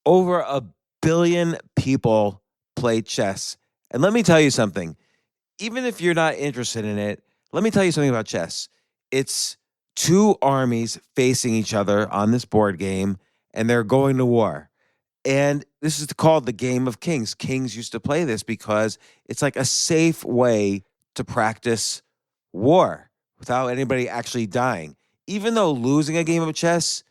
Over a billion people play chess. And let me tell you something. Even if you're not interested in it, let me tell you something about chess. It's two armies facing each other on this board game, and they're going to war. And this is called the Game of Kings. Kings used to play this because it's like a safe way to practice war without anybody actually dying. Even though losing a game of chess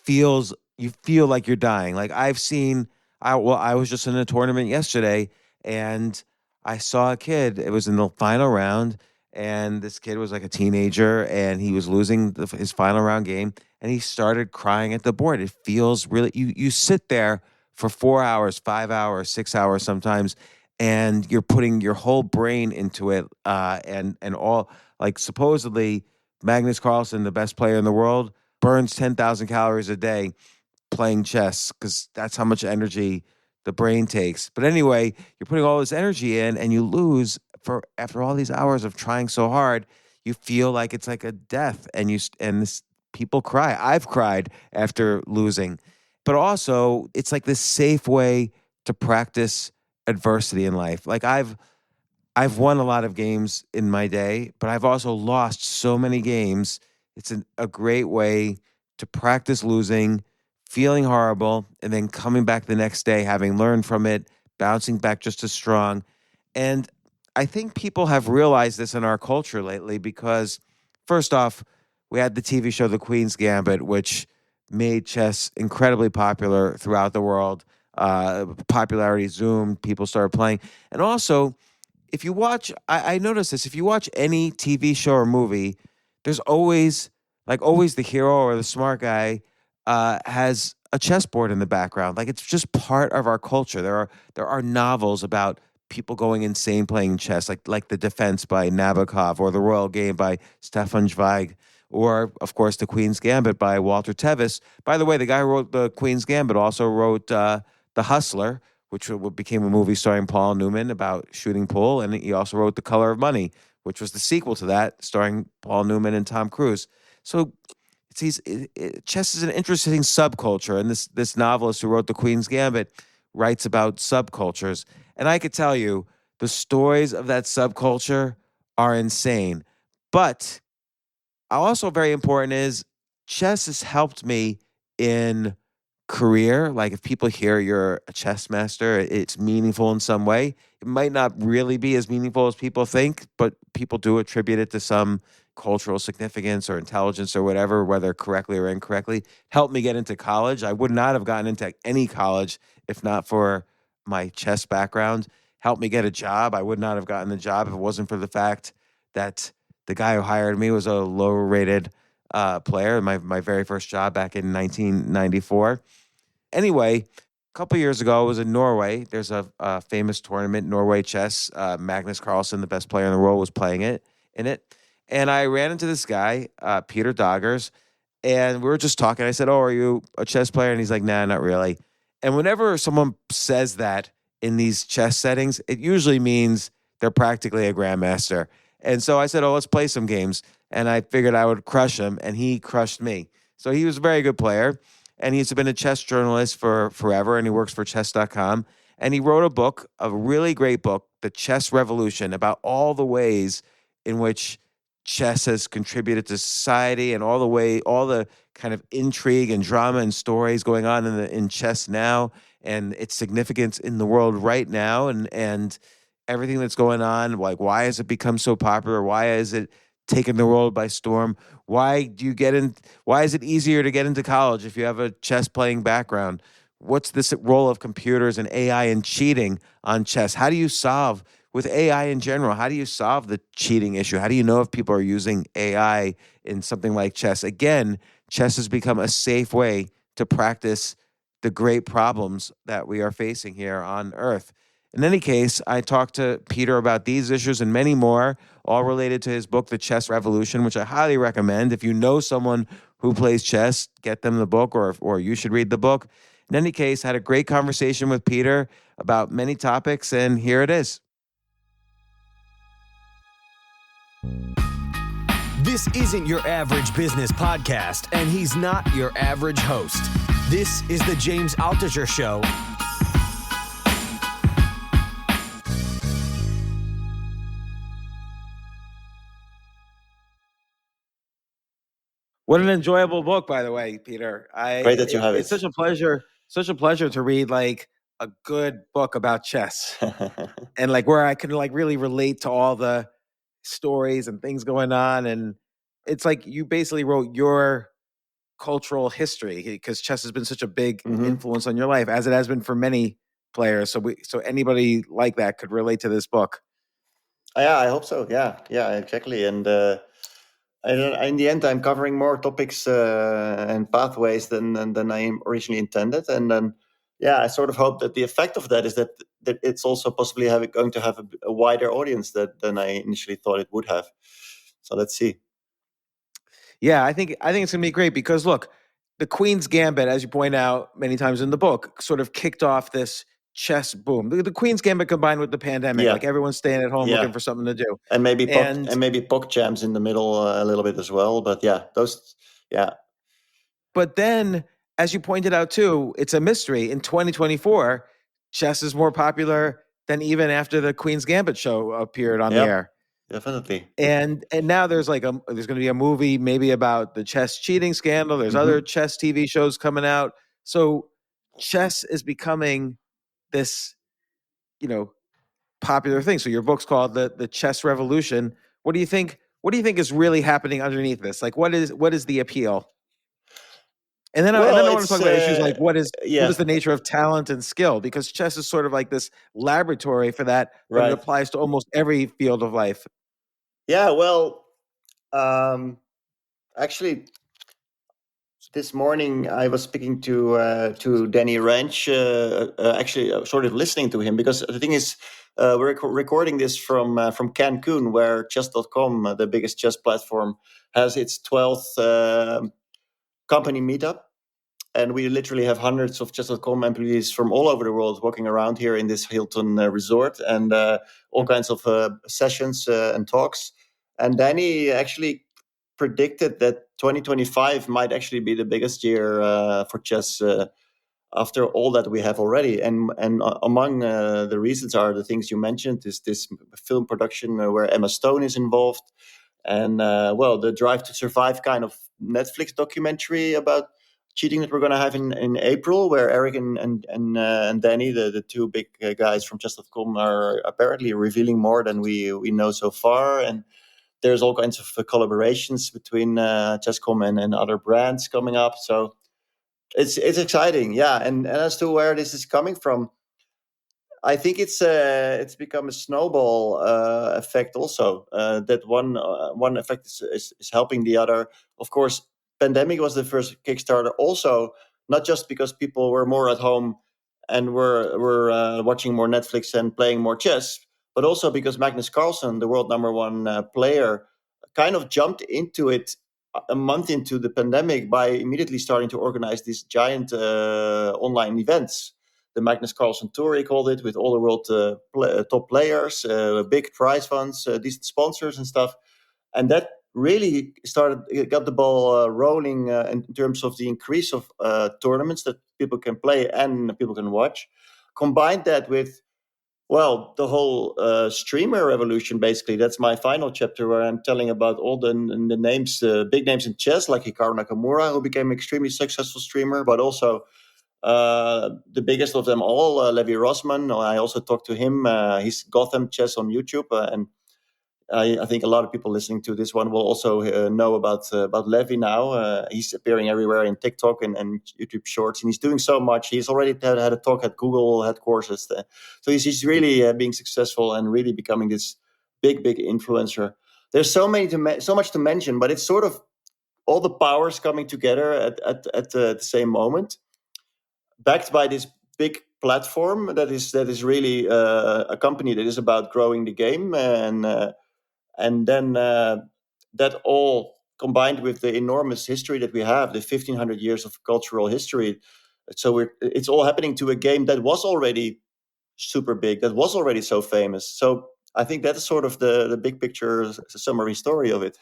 you feel like you're dying. Like I was just in a tournament yesterday and I saw a kid. It was in the final round, and this kid was like a teenager and he was losing his final round game, and he started crying at the board. It feels really you sit there for 4 hours, 5 hours, 6 hours sometimes, and you're putting your whole brain into it, and all, like, supposedly Magnus Carlsen, the best player in the world, burns 10,000 calories a day playing chess because that's how much energy the brain takes. But anyway, you're putting all this energy in and you lose for after all these hours of trying so hard. You feel like it's like a death, and people cry. I've cried after losing, but also it's like this safe way to practice adversity in life. Like I've won a lot of games in my day, but I've also lost so many games. It's a great way to practice losing, feeling horrible, and then coming back the next day, having learned from it, bouncing back just as strong. And I think people have realized this in our culture lately because, first off, we had the TV show The Queen's Gambit, which made chess incredibly popular throughout the world. Popularity zoomed, people started playing. And also, if you watch, I noticed this, if you watch any TV show or movie, there's always the hero or the smart guy has a chessboard in the background. Like, it's just part of our culture. There are novels about people going insane playing chess, like The Defense by Nabokov, or The Royal Game by Stefan Zweig, or of course The Queen's Gambit by Walter Tevis. By the way, the guy who wrote The Queen's Gambit also wrote The Hustler, which became a movie starring Paul Newman about shooting pool, and he also wrote The Color of Money, which was the sequel to that, starring Paul Newman and Tom Cruise. So chess is an interesting subculture, and this novelist who wrote The Queen's Gambit writes about subcultures. And I could tell you, the stories of that subculture are insane. But also very important is chess has helped me in career. Like, if people hear you're a chess master, it's meaningful in some way. It might not really be as meaningful as people think, but people do attribute it to some cultural significance or intelligence or whatever, whether correctly or incorrectly. Helped me get into college. I would not have gotten into any college if not for my chess background. Helped me get a job. I would not have gotten the job if it wasn't for the fact that the guy who hired me was a lower rated player. My very first job back in 1994. Anyway, a couple years ago, I was in Norway. There's a famous tournament, Norway Chess. Magnus Carlsen, the best player in the world, was playing in it. And I ran into this guy, Peter Doggers, and we were just talking. I said, "Oh, are you a chess player?" And he's like, "Nah, not really." And whenever someone says that in these chess settings, it usually means they're practically a grandmaster. And so I said, "Oh, let's play some games." And I figured I would crush him, and he crushed me. So he was a very good player, and he's been a chess journalist for forever, and he works for chess.com. And he wrote a book, a really great book, The Chess Revolution, about all the ways in which chess has contributed to society, and all the kind of intrigue and drama and stories going on in chess now, and its significance in the world right now, and everything that's going on. Like, why has it become so popular? Why has it taken the world by storm? Why is it easier to get into college if you have a chess playing background? What's this role of computers and AI and cheating on chess? How do you solve, with AI in general, how do you solve the cheating issue? How do you know if people are using AI in something like chess? Again, chess has become a safe way to practice the great problems that we are facing here on Earth. In any case, I talked to Peter about these issues and many more, all related to his book, The Chess Revolution, which I highly recommend. If you know someone who plays chess, get them the book, or you should read the book. In any case, had a great conversation with Peter about many topics, and here it is. This isn't your average business podcast, and he's not your average host. This is the James Altucher Show. What an enjoyable book, by the way, Peter. Great that you have It's it. such a pleasure to read like a good book about chess and like where I can like really relate to all the stories and things going on. And it's like you basically wrote your cultural history because chess has been such a big influence on your life, as it has been for many players. So anybody like that could relate to this book. Yeah, I hope so. Yeah, exactly. And in the end, I'm covering more topics and pathways than I originally intended. And then, yeah, I sort of hope that the effect of that is that it's also possibly going to have a wider audience than I initially thought it would have. So let's see. Yeah, I think it's gonna be great because look, the Queen's Gambit, as you point out many times in the book, sort of kicked off this chess boom. The Queen's Gambit combined with the pandemic, Yeah. like everyone's staying at home Yeah. looking for something to do. And maybe Pog Jams in the middle a little bit as well. But yeah, But then, as you pointed out too, it's a mystery. In 2024, chess is more popular than even after the Queen's Gambit show appeared on the air. Definitely. And now there's like there's going to be a movie maybe about the chess cheating scandal. There's other chess TV shows coming out. So chess is becoming this, popular thing. So your book's called the Chess Revolution. What do you think? What do you think is really happening underneath this? Like, what is the appeal? And then I want to talk about issues like what is the nature of talent and skill, because chess is sort of like this laboratory for that, but it applies to almost every field of life. Yeah, well, actually, this morning I was speaking to Danny Ranch, actually sort of listening to him, because the thing is, we're recording this from Cancun, where chess.com, the biggest chess platform, has its 12th company meetup. And we literally have hundreds of chess.com employees from all over the world walking around here in this Hilton resort, and all kinds of sessions and talks. And Danny actually predicted that 2025 might actually be the biggest year for chess after all that we have already. And among the reasons are the things you mentioned, is this film production where Emma Stone is involved, and the Drive to Survive kind of Netflix documentary about cheating that we're going to have in April, where Eric and Danny, the two big guys from chess.com, are apparently revealing more than we know so far. And there's all kinds of collaborations between Chess.com and other brands coming up. So it's exciting, yeah. And as to where this is coming from, I think it's become a snowball effect also. That one effect is helping the other. Of course, pandemic was the first Kickstarter. Also, not just because people were more at home and were watching more Netflix and playing more chess, but also because Magnus Carlsen, the world number one player, kind of jumped into it a month into the pandemic by immediately starting to organize these giant online events. The Magnus Carlsen Tour, he called it, with all the world top players, big prize funds, decent sponsors and stuff. And that really got the ball rolling in terms of the increase of tournaments that people can play and people can watch. Combine that with, the whole streamer revolution, basically. That's my final chapter, where I'm telling about all the names, big names in chess, like Hikaru Nakamura, who became an extremely successful streamer, but also the biggest of them all, Levi Rossman. I also talked to him. He's Gotham Chess on YouTube, and I think a lot of people listening to this one will also know about Levi now. He's appearing everywhere in TikTok and YouTube Shorts, and he's doing so much. He's already had a talk at Google headquarters, so he's really being successful and really becoming this big influencer. There's so much to mention, but it's sort of all the powers coming together at the same moment, backed by this big platform that is really a company that is about growing the game, and then that all combined with the enormous history that we have, the 1,500 years of cultural history. So it's all happening to a game that was already super big, that was already so famous. So I think that is sort of the big picture summary story of it.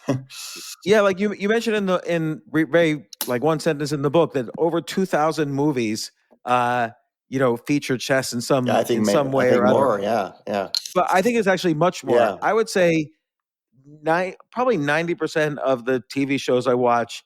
Yeah, like you mentioned in very like one sentence in the book that over 2,000 movies, feature chess in Yeah, some I way think or other. more. Yeah, yeah, But I think it's actually much more. yeah, I would say probably 90% of the TV shows I watch,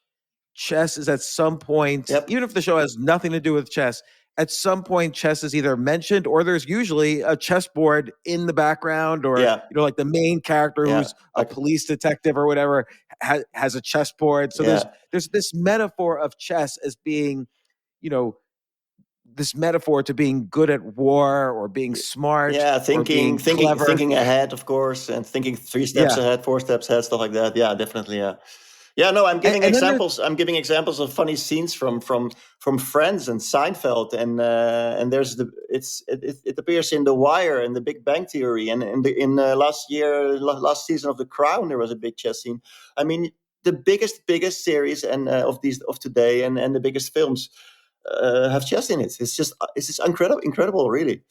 chess is at some point, yep, even if the show has nothing to do with chess, at some point chess is either mentioned or there's usually a chessboard in the background, or yeah, like the main character yeah, who's a police detective or whatever has a chessboard. So yeah, there's this metaphor of chess as being, you know, this metaphor to being good at war or being smart yeah. or being clever. Thinking ahead, of course, and thinking 3 steps Yeah. ahead, 4 steps ahead, stuff like that. Yeah, definitely. Yeah. Yeah, no, And then there's I'm giving examples of funny scenes from Friends and Seinfeld, and there's it appears in The Wire and The Big Bang Theory, and in last season of The Crown there was a big chess scene. I mean, the biggest series and of today and the biggest films have chess in it. It's just incredible, really.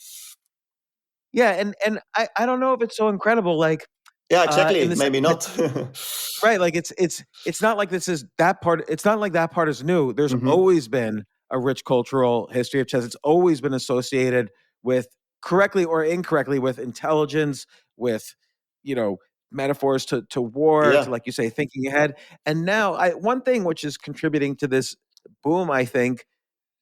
yeah, and I don't know if it's so incredible, like Yeah, in exactly. the sense Maybe that not. right, like it's not like this is that part. It's not like that part is new. There's Hmm. always been a rich cultural history of chess. It's always been associated with, correctly or incorrectly, with intelligence, with metaphors to war, to, Yeah. like you say, thinking ahead. And now, one thing which is contributing to this boom, I think,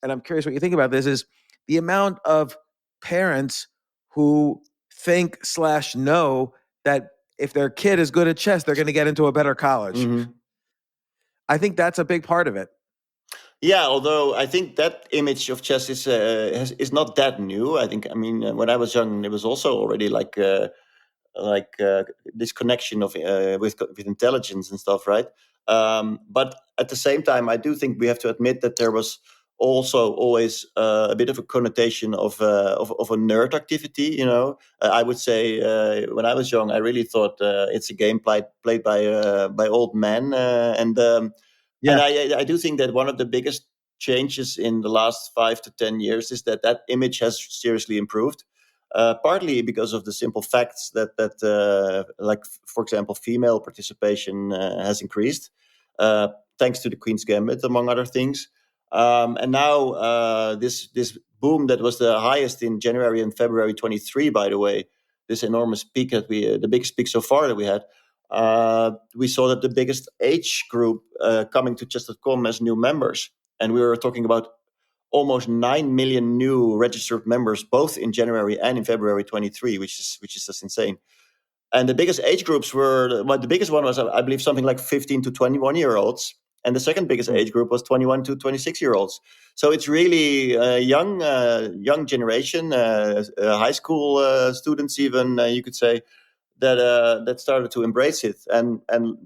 and I'm curious what you think about this, is the amount of parents who think/know that if their kid is good at chess, they're going to get into a better college. Hmm. I think that's a big part of it. Yeah, although I think that image of chess is not that new. I mean, when I was young, it was also already like this connection of with intelligence and stuff, right? But at the same time, I do think we have to admit that there was also always a bit of a connotation of a nerd activity. I would say when I was young, I really thought it's a game played by old men, and Yeah. I do think that one of the biggest changes in the last 5 to 10 years is that image has seriously improved. Partly because of the simple facts like for example, female participation has increased, thanks to the Queen's Gambit, among other things. And now this boom that was the highest in January and February 23, by the way, this enormous peak that the biggest peak so far that we had. We saw that the biggest age group coming to chess.com as new members, and we were talking about almost 9 million new registered members, both in January and in February 23, which is just insane. And the biggest age groups were, well, the biggest one was, I believe, something like 15 to 21-year-olds. And the second biggest Mm. age group was 21 to 26-year-olds. So it's really a young generation, high school students, even, you could say, that started to embrace it, and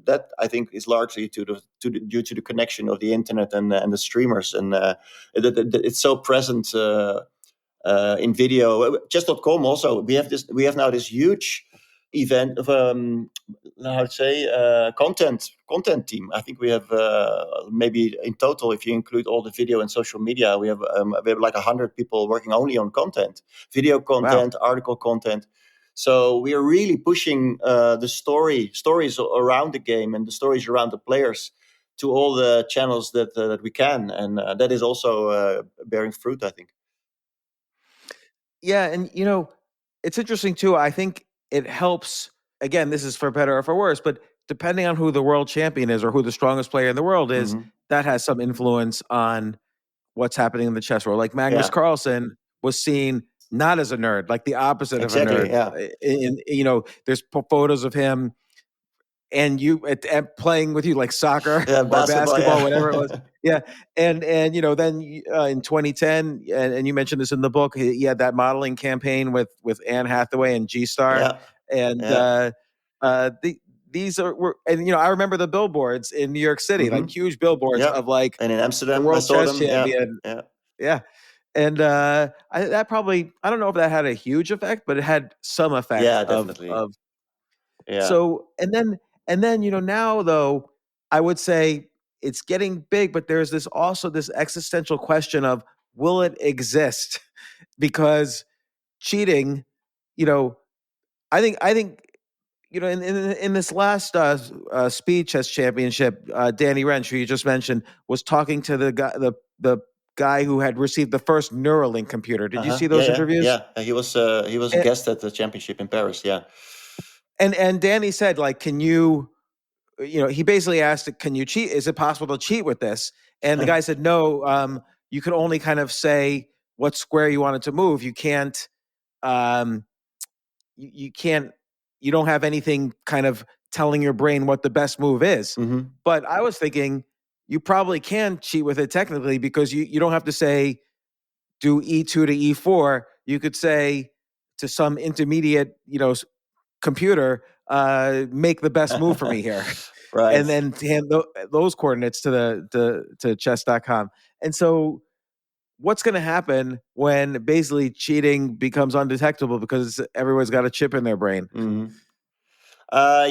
that I think is largely due to the connection of the internet and the streamers, and it's so present in video. Chess.com also, we have now this huge event of how to say content team. I think we have maybe in total, if you include all the video and social media, we have like 100 people working only on content, video Wow. content, article content. So we are really pushing the stories around the game and the stories around the players to all the channels that we can, and that is also bearing fruit, I think. Yeah, and it's interesting too. I think it helps. Again, this is for better or for worse, but depending on who the world champion is or who the strongest player in the world is, Hmm. that has some influence on what's happening in the chess world. Like Magnus Yeah, Carlsen was seen not as a nerd, like the opposite of a exactly. nerd. Yeah, There's photos of him and you at playing with you, like soccer yeah, or basketball. basketball, whatever it was. Yeah, Yeah, and then in 2010, and you mentioned this in the book, he had that modeling campaign with Anne Hathaway and G Star, yeah, and yeah. these were, and I remember the billboards in New York City, like Hmm. huge billboards Yeah. of like And in the Amsterdam, I world saw chess them. Yeah, champion. yeah, Yeah, and that probably, I don't know if that had a huge effect, but it had some effect yeah, of definitely. Yeah, so, and then now though, I would say it's getting big, but there's this existential question of, will it exist? Because cheating, you know, I think in this last Speed Chess Championship, Danny Rensch, who you just mentioned, was talking to the guy who had received the first Neuralink computer. Did you see those interviews? Yeah. He was a guest at the championship in Paris. Yeah. And Danny said, like, can you, he basically asked, can you cheat? Is it possible to cheat with this? And the guy said, no, you can only kind of say what square you wanted to move. You can't, you can't, you don't have anything kind of telling your brain what the best move is. Mm-hmm. But I was thinking you probably can cheat with it technically, because you don't have to say do E2 to E4. You could say to some intermediate, computer, make the best move for me here. Right. And then hand those coordinates to chess.com. And so what's going to happen when basically cheating becomes undetectable because everyone's got a chip in their brain? Mm-hmm.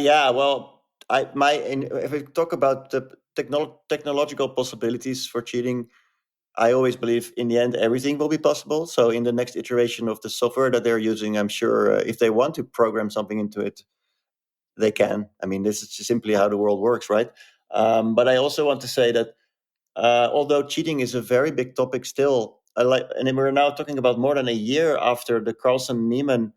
Yeah, well, if we talk about the technological possibilities for cheating, I always believe in the end everything will be possible. So in the next iteration of the software that they're using, I'm sure if they want to program something into it, they can. I mean, this is just simply how the world works, right? But I also want to say that although cheating is a very big topic still, and we're now talking about more than a year after the Carlsen-Niemann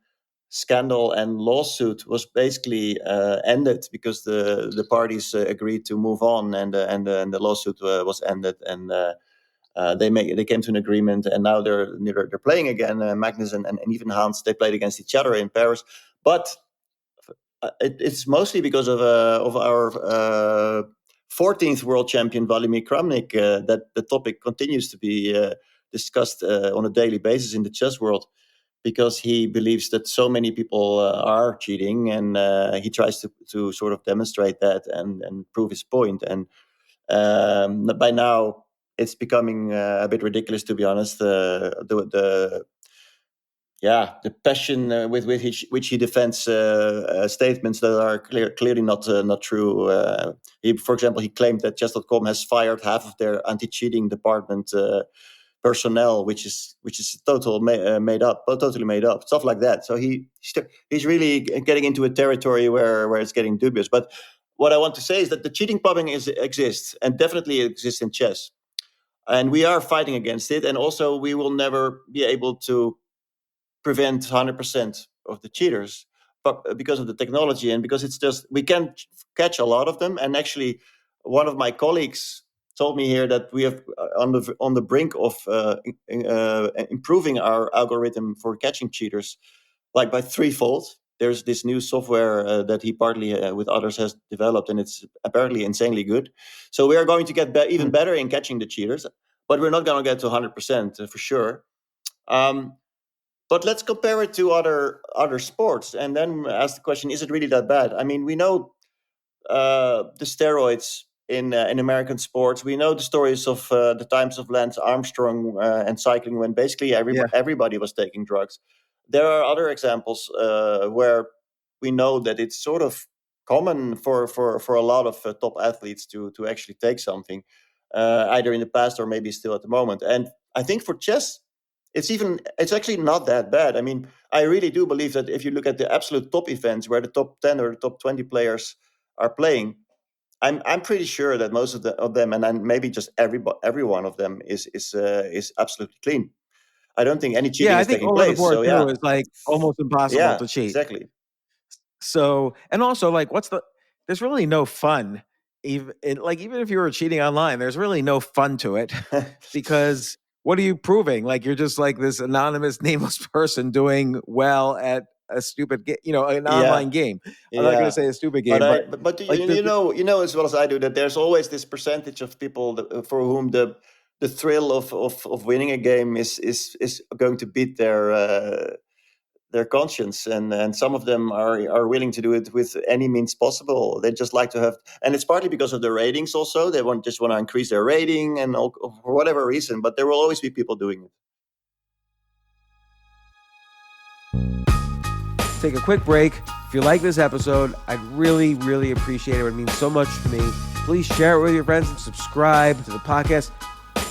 scandal and lawsuit was basically ended because the parties agreed to move on, and the lawsuit was ended, and they came to an agreement, and now they're playing again. Magnus and even Hans, they played against each other in Paris, but it's mostly because of our 14th world champion Vladimir Kramnik that the topic continues to be discussed on a daily basis in the chess world, because he believes that so many people are cheating, and he tries to sort of demonstrate that and prove his point. And by now, it's becoming a bit ridiculous, to be honest. The passion with which he defends statements that are clearly not true. For example, he claimed that Chess.com has fired half of their anti-cheating department personnel, which is totally made up, stuff like that. So he's really getting into a territory where it's getting dubious. But what I want to say is that the cheating problem exists, and definitely exists in chess, and we are fighting against it. And also, we will never be able to prevent 100% of the cheaters, but because of the technology, and because it's just we can catch a lot of them. And actually, one of my colleagues told me here that we have on the brink of improving our algorithm for catching cheaters, like by threefold. There's this new software that he partly with others has developed, and it's apparently insanely good. So we are going to get even better in catching the cheaters, but we're not going to get to 100% for sure. But let's compare it to other sports, and then ask the question: is it really that bad? I mean, we know the steroids in American sports. We know the stories of the times of Lance Armstrong and cycling, when basically everybody was taking drugs. There are other examples where we know that it's sort of common for a lot of top athletes to actually take something, either in the past or maybe still at the moment. And I think for chess, it's actually not that bad. I mean, I really do believe that if you look at the absolute top events where the top 10 or the top 20 players are playing, I'm pretty sure that most of them, and then maybe just every one of them is absolutely clean. I don't think any cheating is taking place. So yeah, it's like almost impossible to cheat. Exactly. So, and also, like, there's really no fun. Even if you were cheating online, there's really no fun to it because what are you proving? Like, you're just like this anonymous, nameless person doing well at a stupid game, an online game. I'm not going to say a stupid game, but you know as well as I do that there's always this percentage of people for whom the thrill of winning a game is going to beat their conscience, and some of them are willing to do it with any means possible. They just like to have, and it's partly because of the ratings also. They just want to increase their rating, and for whatever reason, but there will always be people doing it. Take a quick break. If you like this episode, I'd really, really appreciate it. It would mean so much to me. Please share it with your friends and subscribe to the podcast.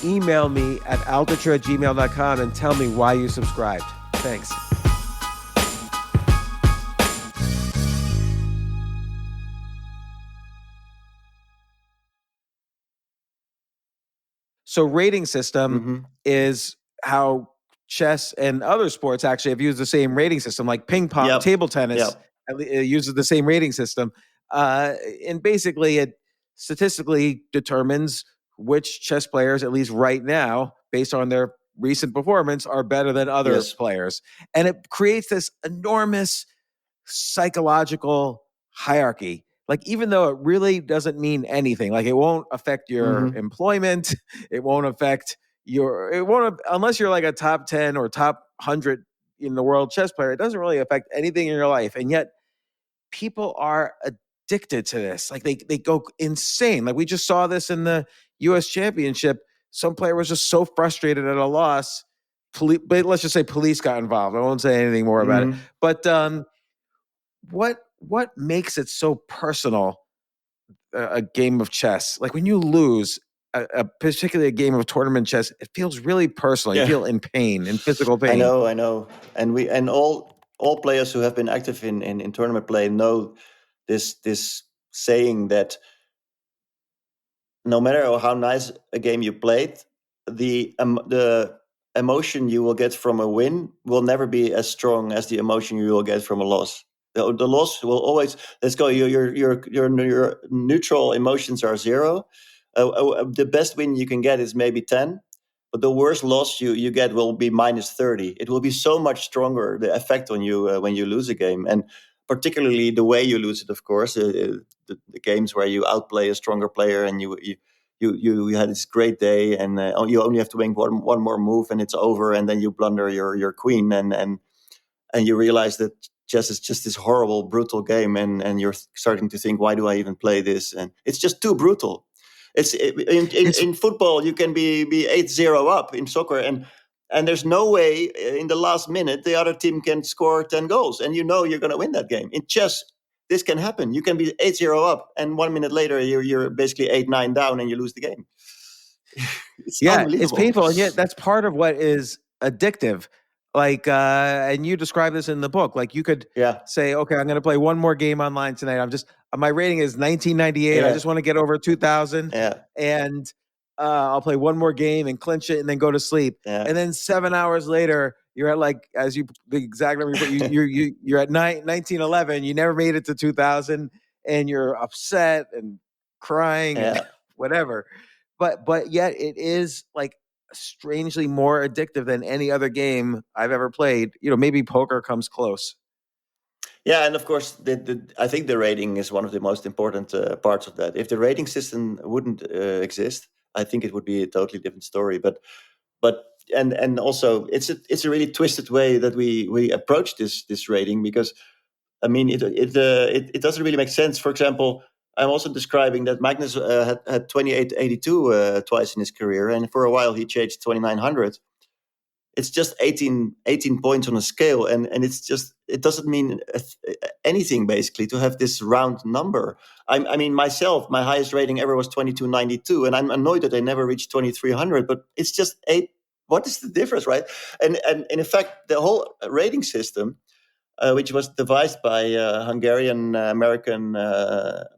Email me at altucher@gmail.com and tell me why you subscribed. Thanks. So rating system Mm-hmm. is how chess and other sports actually have used the same rating system, like ping pong, Yep. table tennis Yep. it uses the same rating system. And basically it statistically determines which chess players, at least right now, based on their recent performance, are better than other Yes. players. And it creates this enormous psychological hierarchy. Like, even though it really doesn't mean anything, like it won't affect your Mhm. employment, it won't affect it won't, unless you're like a top 10 or top 100 in the world chess player, it doesn't really affect anything in your life. And yet people are addicted to this. Like, they go insane. Like, we just saw this in the US Championship. Some player was just so frustrated at a loss. But let's just say police got involved. I won't say anything more about it. Mhm. But what makes it so personal, a game of chess? Like, when you lose particularly a game of tournament chess, it feels really personal. You Yeah. feel in pain, in physical pain. I know, and all players who have been active in tournament play know this saying that no matter how nice a game you played, the emotion you will get from a win will never be as strong as the emotion you will get from a loss. The loss will always, let's go. Your neutral emotions are 0. The best win you can get is maybe 10, but the worst loss you get will be -30. It will be so much stronger, the effect on you when you lose a game, and particularly the way you lose it. Of course, the games where you outplay a stronger player and you had this great day, and you only have to win one more move and it's over, and then you blunder your queen, and you realize that chess is just this horrible, brutal game, and you're starting to think, why do I even play this? And it's just too brutal. In football, you can be 8-0 up in soccer, and there's no way in the last minute the other team can score 10 goals, and you know you're going to win that game. In chess, this can happen. You can be 8-0 up, and 1 minute later you're basically 8-9 down, and you lose the game. It's unbelievable. It's painful, and yet that's part of what is addictive. Like, and you describe this in the book. Like, you could say, okay, I'm going to play one more game online tonight. My rating is 1998. I just want to get over 2000. And I'll play one more game and clinch it, and then go to sleep. And then 7 hours later, you're at, like, as you the exact number, you're at 1911. You never made it to 2000, and you're upset and crying and whatever. But yet it is, like, strangely more addictive than any other game I've ever played. Maybe poker comes close. Yeah, and of course, I think the rating is one of the most important parts of that. If the rating system wouldn't exist, I think it would be a totally different story. But also, it's a really twisted way that we approach this rating, because I mean it doesn't really make sense. For example, I'm also describing that Magnus had 2882 twice in his career, and for a while he changed 2900. It's just 18 points on a scale, and it doesn't mean anything basically to have this round number. I mean, myself, my highest rating ever was 2292, and I'm annoyed that I never reached 2300. But it's just 8. What is the difference, right? And in fact, the whole rating system, which was devised by Hungarian American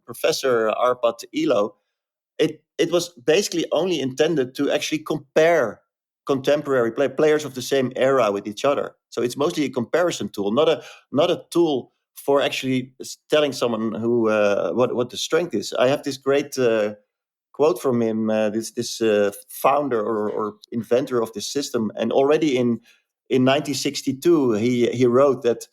professor Arpad Ilo, it was basically only intended to actually compare contemporary players of the same era with each other. So it's mostly a comparison tool, not a tool for actually telling someone who what the strength is. I have this great quote from him, this founder or inventor of this system, and already in 1962 he wrote that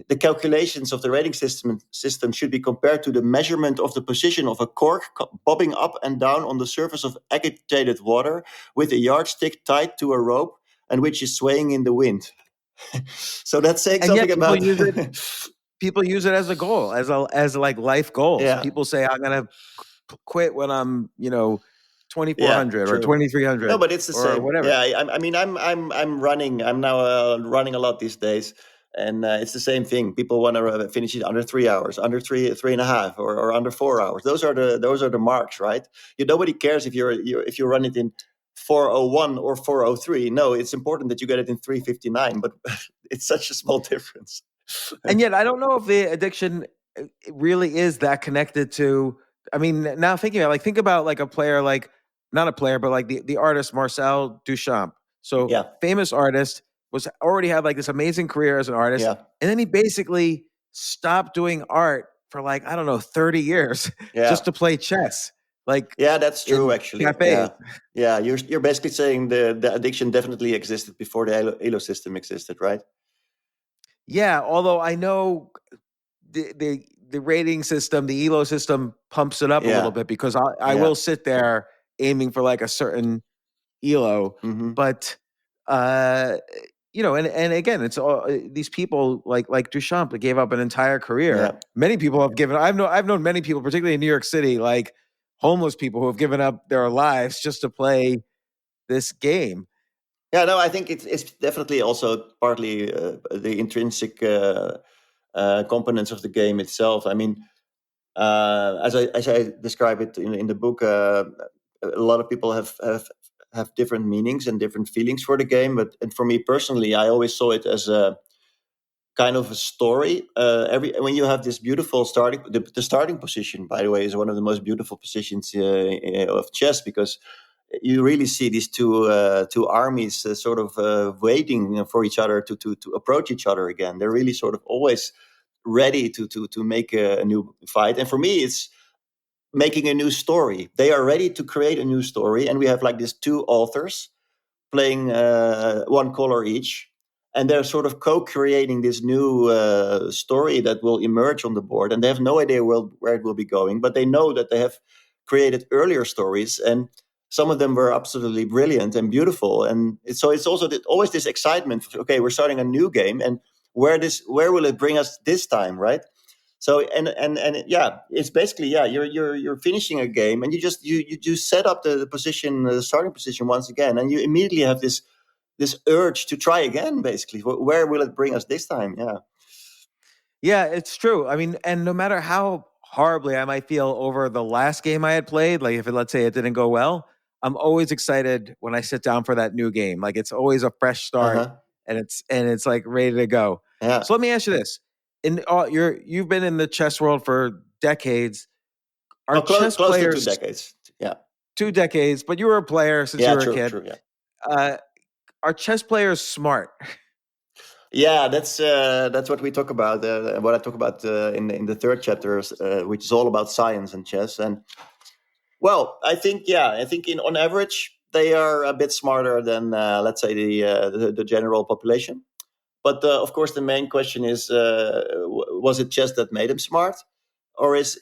the calculations of the rating system should be compared to the measurement of the position of a cork bobbing up and down on the surface of agitated water with a yardstick tied to a rope and which is swaying in the wind. So that's saying something about people use it as a goal, as like life goals. People say, I'm gonna quit when I'm 2400 or 2300. No, but it's the same. Whatever. Yeah, I mean, I'm running. I'm now running a lot these days. And it's the same thing. People want to finish it under 3 hours, under 3.5, or under 4 hours. Those are the marks, right? Nobody cares if you run it in 4:01 or 4:03. No, it's important that you get it in 3:59. But it's such a small difference. And yet, I don't know if the addiction really is that connected to. I mean, now thinking about, like, think about like a player like not a player, but like the artist Marcel Duchamp. So Yeah. famous artist, was already had like this amazing career as an artist. Yeah. And then he basically stopped doing art for like, I don't know, 30 years Yeah. just to play chess. Like, Yeah, that's true. in Actually, cafes. yeah. You're basically saying the addiction definitely existed before the Elo system existed, right? Yeah, although I know the rating system, the Elo system pumps it up a Yeah. little bit because I Yeah. will sit there aiming for like a certain Elo, Mhm. but and again, it's all these people like Duchamp that gave up an entire career. Yeah. Many people have given. I've known many people, particularly in New York City, like homeless people who have given up their lives just to play this game. Yeah, no, I think it's definitely also partly the intrinsic components of the game itself. I mean, as I describe it in the book, a lot of people have different meanings and different feelings for the game. But and for me personally, I always saw it as a kind of a story. When you have this beautiful the starting position, by the way, is one of the most beautiful positions of chess because you really see these two armies sort of waiting for each other to approach each other again. They're really sort of always ready to make a new fight. And for me, it's making a new story. They are ready to create a new story, and we have like these two authors playing one color each, and they're sort of co-creating this new story that will emerge on the board. And they have no idea where it will be going, but they know that they have created earlier stories, and some of them were absolutely brilliant and beautiful. And so it's also always this excitement. Okay, we're starting a new game, and where will it bring us this time, right? So and yeah, it's basically you're finishing a game, and you just set up the position, the starting position once again, and you immediately have this urge to try again. Basically, where will it bring us this time? Yeah, it's true. I mean, and no matter how horribly I might feel over the last game I had played, like if let's say it didn't go well, I'm always excited when I sit down for that new game. Like it's always a fresh start, and it's like ready to go. Yeah. So let me ask you this: you've been in the chess world for decades. Are close chess players to 2 decades? Yeah, 2 decades, but you were a player since you were true, a kid. True, yeah. Are chess players smart? Yeah, that's what we talk about. What I talk about in the third chapter, which is all about science and chess. And well, I think on average they are a bit smarter than let's say the general population. But of course, the main question is: was it chess that made them smart, or is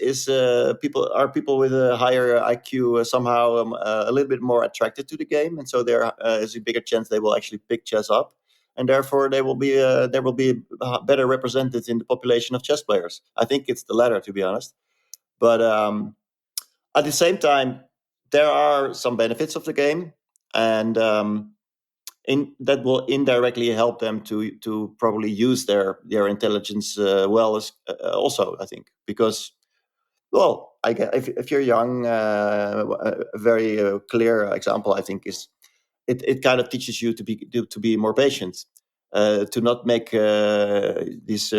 people with a higher IQ somehow a little bit more attracted to the game, and so there is a bigger chance they will actually pick chess up, and therefore there will be better represented in the population of chess players. I think it's the latter, to be honest. But at the same time, there are some benefits of the game, and that will indirectly help them to probably use their intelligence well as also, I think, because well, I get, if you're young, a very clear example I think is it kind of teaches you to be more patient, to not make these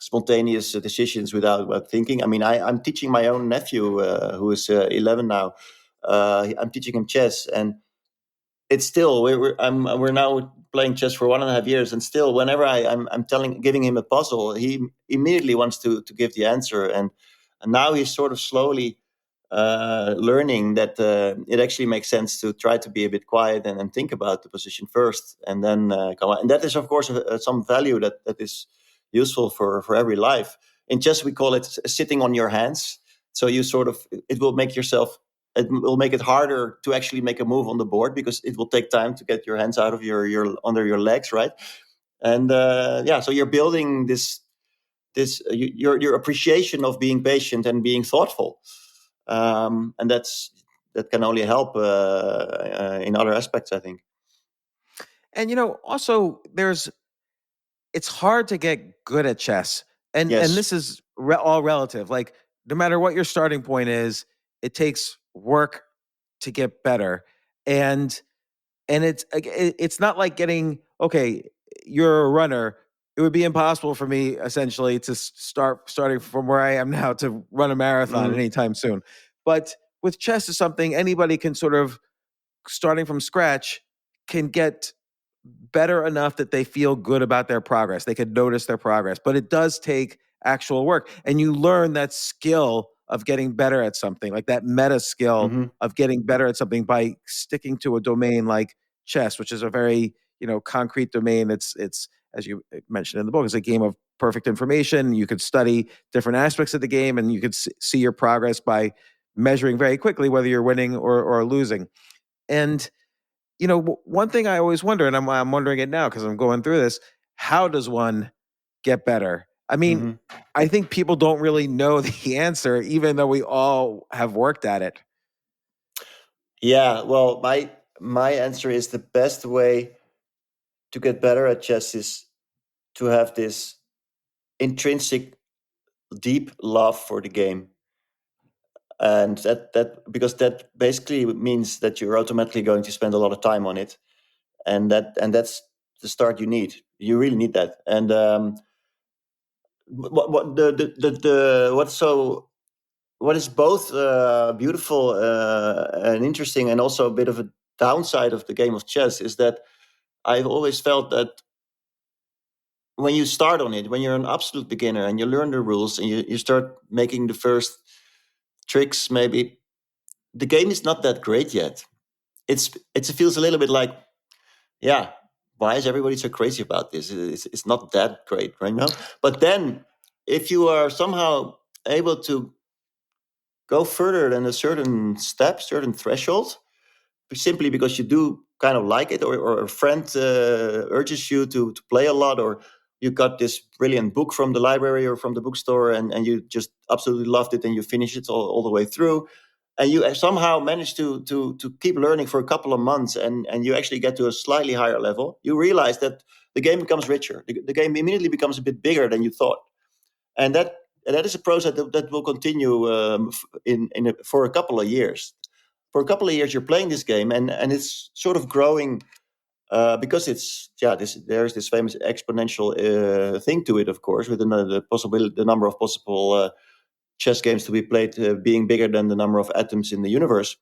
spontaneous decisions without thinking. I mean, I'm teaching my own nephew who is 11 now. I'm teaching him chess, and it's still we're now playing chess for 1.5 years, and still whenever I'm giving him a puzzle, he immediately wants to give the answer, and now he's sort of slowly learning that it actually makes sense to try to be a bit quiet and think about the position first, and then come on. And that is of course some value that is useful for every life. In chess we call it sitting on your hands, so you sort of it will make it harder to actually make a move on the board because it will take time to get your hands out of your under your legs, right? And so you're building this your appreciation of being patient and being thoughtful, and that can only help in other aspects, I think. And also it's hard to get good at chess, and Yes. this is all relative. Like no matter what your starting point is, it takes work to get better, and it's not like getting okay. You're a runner. It would be impossible for me essentially to starting from where I am now to run a marathon anytime soon. But with chess is something anybody can sort of, starting from scratch, can get better enough that they feel good about their progress. They could notice their progress, but it does take actual work. And you learn that skill of getting better at something, like that meta skill of getting better at something by sticking to a domain like chess, which is a very, concrete domain. It's as you mentioned in the book, it's a game of perfect information. You could study different aspects of the game and you could see your progress by measuring very quickly whether you're winning or losing. And one thing I always wonder, and I'm wondering it now because I'm going through this: how does one get better? I mean, I think people don't really know the answer, even though we all have worked at it. Yeah, well, my answer is the best way to get better at chess is to have this intrinsic, deep love for the game, and that because that basically means that you're automatically going to spend a lot of time on it, and that's the start you need. You really need that, and what the what's so what is both beautiful and interesting, and also a bit of a downside of the game of chess, is that I've always felt that when you start on it, when you're an absolute beginner and you learn the rules and you start making the first tricks, maybe the game is not that great yet. It feels a little bit like, yeah, why is everybody so crazy about this? It's not that great right now. But then, if you are somehow able to go further than a certain step, certain threshold, simply because you do kind of like it, or a friend urges you to play a lot, or you got this brilliant book from the library or from the bookstore, and you just absolutely loved it, and you finish it all the way through, and you somehow manage to keep learning for a couple of months, and you actually get to a slightly higher level, you realize that the game becomes richer. The game immediately becomes a bit bigger than you thought, and that is a process that will continue for a couple of years. For a couple of years, you're playing this game, and it's sort of growing because there's this famous exponential thing to it, of course, with the number of possible chess games to be played being bigger than the number of atoms in the universe.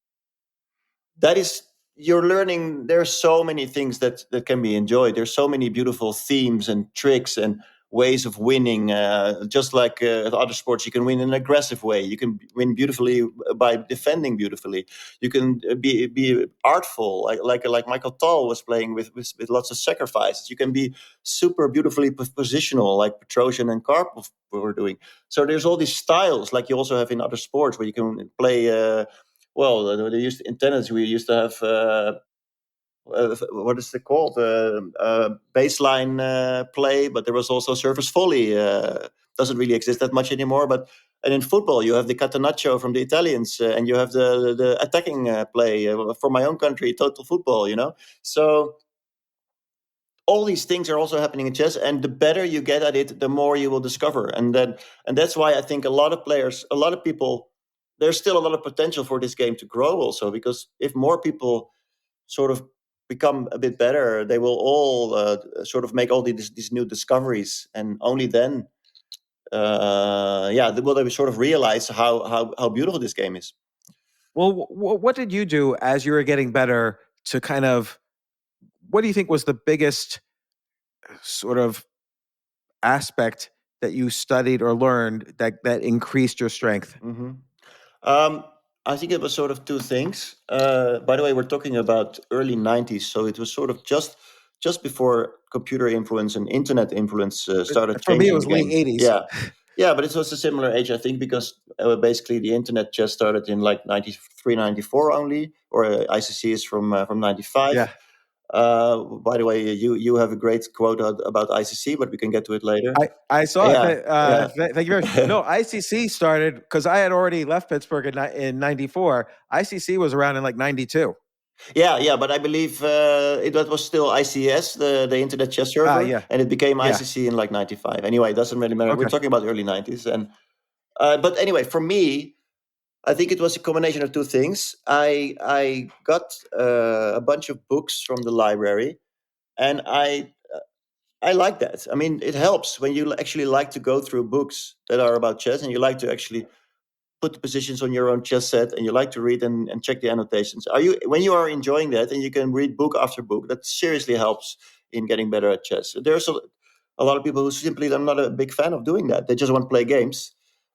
That is, you're learning. There's so many things that can be enjoyed. There's so many beautiful themes and tricks and ways of winning. Just like other sports, you can win in an aggressive way. You can win beautifully by defending beautifully. You can be artful, like Michael Tal was playing with lots of sacrifices. You can be super beautifully positional, like Petrosian and Karpov were doing. So there's all these styles, like you also have in other sports, where you can play. They used in tennis. We used to have what is it called? Baseline play, but there was also service volley. Doesn't really exist that much anymore. And in football, you have the catenaccio from the Italians, and you have the attacking play from my own country, total football. So all these things are also happening in chess, and the better you get at it, the more you will discover. And that's why I think a lot of players, a lot of people, there's still a lot of potential for this game to grow also, because if more people sort of become a bit better, they will all sort of make all these new discoveries, and only then, they will sort of realize how beautiful this game is. Well, what did you do as you were getting better to kind of? What do you think was the biggest sort of aspect that you studied or learned that increased your strength? I think it was sort of two things. By the way, we're talking about early 90s, so it was sort of just before computer influence and internet influence started For changing. me, it was late 80s. Yeah, but it was a similar age, I think, because basically the internet just started in like 93, 94 only, or ICC is from 95. Yeah. By the way, you have a great quote about ICC, but we can get to it later. I saw it. Thank you very much. No, ICC started because I had already left Pittsburgh in 94. ICC was around in like 92. Yeah, but I believe that was still ICS, the Internet Chess Server, and it became ICC in like 95. Anyway, it doesn't really matter. Okay. We're talking about early 90s. But anyway, for me, I think it was a combination of two things. I got a bunch of books from the library, and I like that. I mean, it helps when you actually like to go through books that are about chess, and you like to actually put the positions on your own chess set and you like to read and check the annotations, when you are enjoying that and you can read book after book, that seriously helps in getting better at chess. There's a lot of people who simply are not a big fan of doing that. They just want to play games,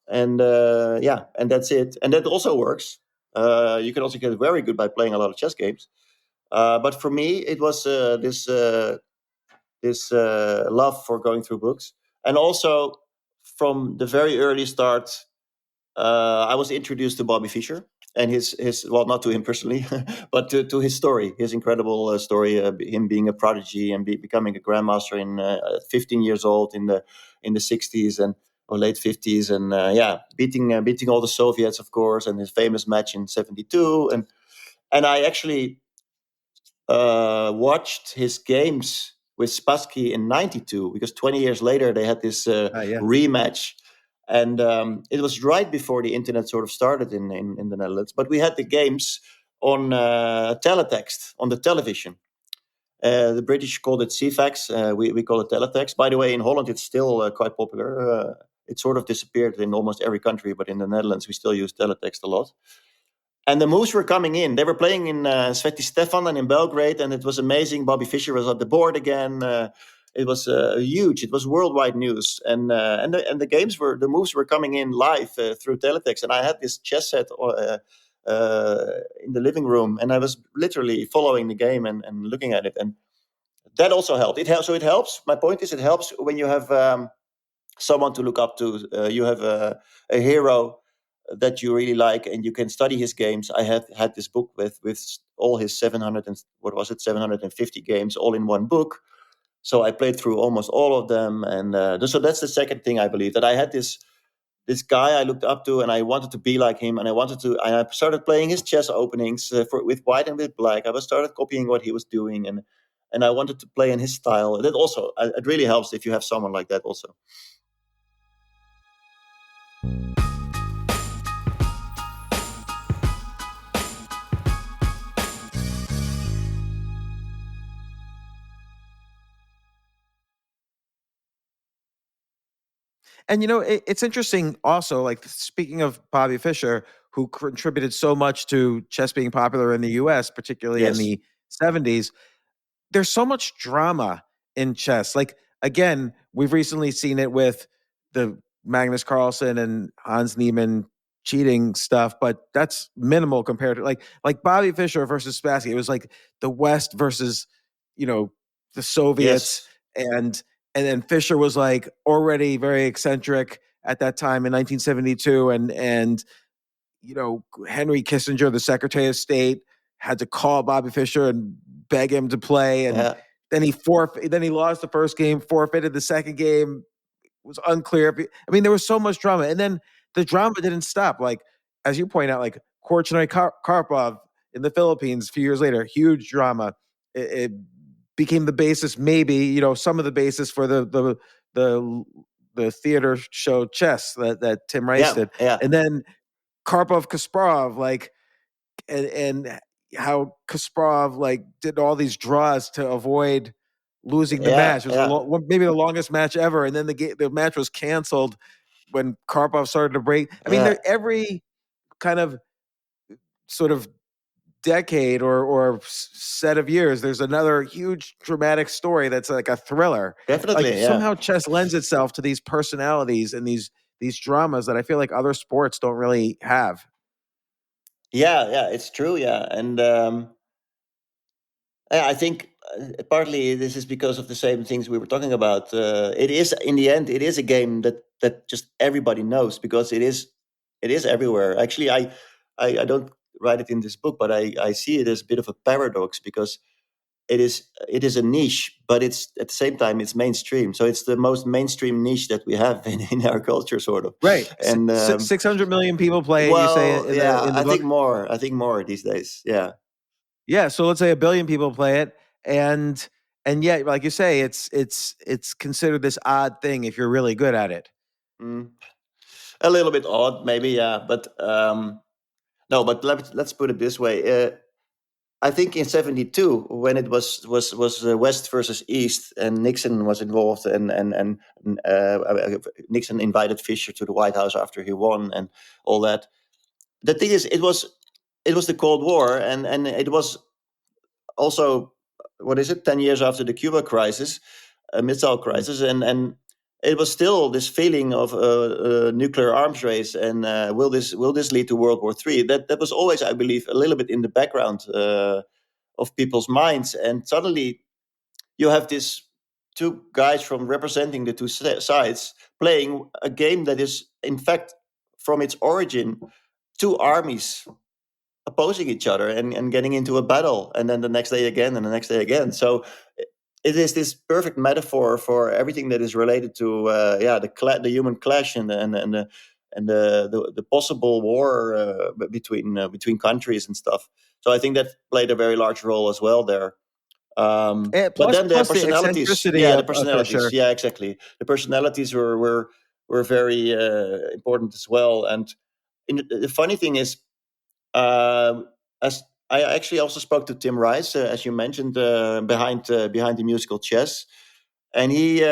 and and that's it. And that also works. You can also get very good by playing a lot of chess games. But for me, it was this love for going through books, and also from the very early start, I was introduced to Bobby Fischer and his well, not to him personally, but to his story, his incredible story, him being a prodigy and becoming a grandmaster in 15 years old in the 60s and or late 50s, and beating all the Soviets, of course, and his famous match in 72, and I actually watched his games with Spassky in 92, because 20 years later they had this rematch. And it was right before the internet sort of started in the Netherlands. But we had the games on teletext, on the television. The British called it CFAX. We call it teletext. By the way, in Holland, it's still quite popular. It sort of disappeared in almost every country, but in the Netherlands, we still use teletext a lot. And the moves were coming in. They were playing in Sveti and in Belgrade, and it was amazing. Bobby Fischer was on the board again. It was huge. It was worldwide news, and the moves were coming in live through teletext. And I had this chess set in the living room, and I was literally following the game and looking at it, and that also helped. It helps. So it helps. My point is, it helps when you have someone to look up to. You have a hero that you really like, and you can study his games. I had this book with all his 750 games all in one book. So I played through almost all of them, and so that's the second thing I believe, that I had this guy I looked up to, and I wanted to be like him, and I started playing his chess openings with white and with black. I started copying what he was doing, and I wanted to play in his style. That also, it really helps if you have someone like that also. And it's interesting also, like speaking of Bobby Fischer, who contributed so much to chess being popular in the US, particularly in the 70s. There's so much drama in chess. Like, again, we've recently seen it with the Magnus Carlsen and Hans Niemann cheating stuff, but that's minimal compared to like Bobby Fischer versus Spassky. It was like the West versus, the Soviets. Yes. And then Fischer was like already very eccentric at that time in 1972. And Henry Kissinger, the Secretary of State, had to call Bobby Fischer and beg him to play. And then he lost the first game, forfeited the second game. It was unclear. There was so much drama. And then the drama didn't stop. Like, as you point out, like Korchnoi Karpov in the Philippines a few years later, huge drama. It became the basis, maybe, some of the basis for the theater show Chess that Tim Rice did. Yeah. And then Karpov Kasparov, like, and how Kasparov like did all these draws to avoid losing the match. It was maybe the longest match ever, and then the match was canceled when Karpov started to break. Every kind of sort of decade or set of years, there's another huge dramatic story that's like a thriller. Definitely, somehow chess lends itself to these personalities and these dramas that I feel like other sports don't really have. Yeah, it's true. Yeah, and I think partly this is because of the same things we were talking about. It is, in the end, it is a game that just everybody knows, because it is everywhere. Actually, I don't write it in this book, but I see it as a bit of a paradox, because it is a niche, but it's at the same time it's mainstream. So it's the most mainstream niche that we have in our culture, sort of. Right. And 600 million people play it. Well, you say in the I think more. I think more these days. Yeah. Yeah. So let's say 1 billion people play it, and yet, like you say, it's considered this odd thing if you're really good at it. A little bit odd, maybe. Yeah, but no. But let's put it this way. I think in '72 when it was West versus East, and Nixon was involved, and Nixon invited Fischer to the White House after he won and all that. The thing is, it was the Cold War, and it was also, what is it, 10 years after the Cuba crisis, a missile crisis, and it was still this feeling of a nuclear arms race, and will this lead to World War III? That was always, I believe, a little bit in the background of people's minds, and suddenly you have these two guys from representing the two sides playing a game that is, in fact, from its origin, two armies opposing each other and getting into a battle, and then the next day again and the next day again. So it is this perfect metaphor for everything that is related to the human clash and the possible war between countries and stuff. So I think that played a very large role as well there. But Plus, then the plus the personalities, eccentricity the of personalities, Fischer. yeah, exactly. The personalities were very important as well. And the funny thing is, as I actually also spoke to Tim Rice, as you mentioned, behind the musical Chess, and he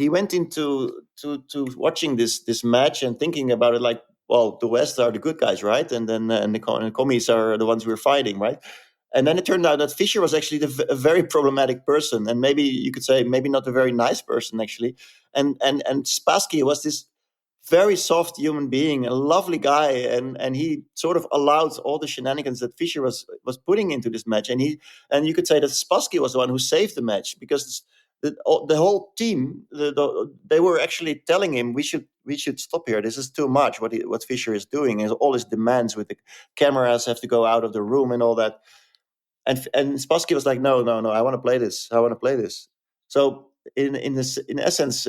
went into to watching this match and thinking about it like, well, the West are the good guys, right? And then and the commies are the ones we're fighting, right? And then it turned out that Fischer was actually a very problematic person, and maybe you could say maybe not a very nice person actually. And Spassky was this very soft human being, a lovely guy, and he sort of allowed all the shenanigans that Fischer was putting into this match, and you could say that Spassky was the one who saved the match, because the whole team they were actually telling him, we should stop here. This is too much. What Fischer is doing is all his demands with the cameras have to go out of the room and all that. And Spassky was like, no, I want to play this. So in essence,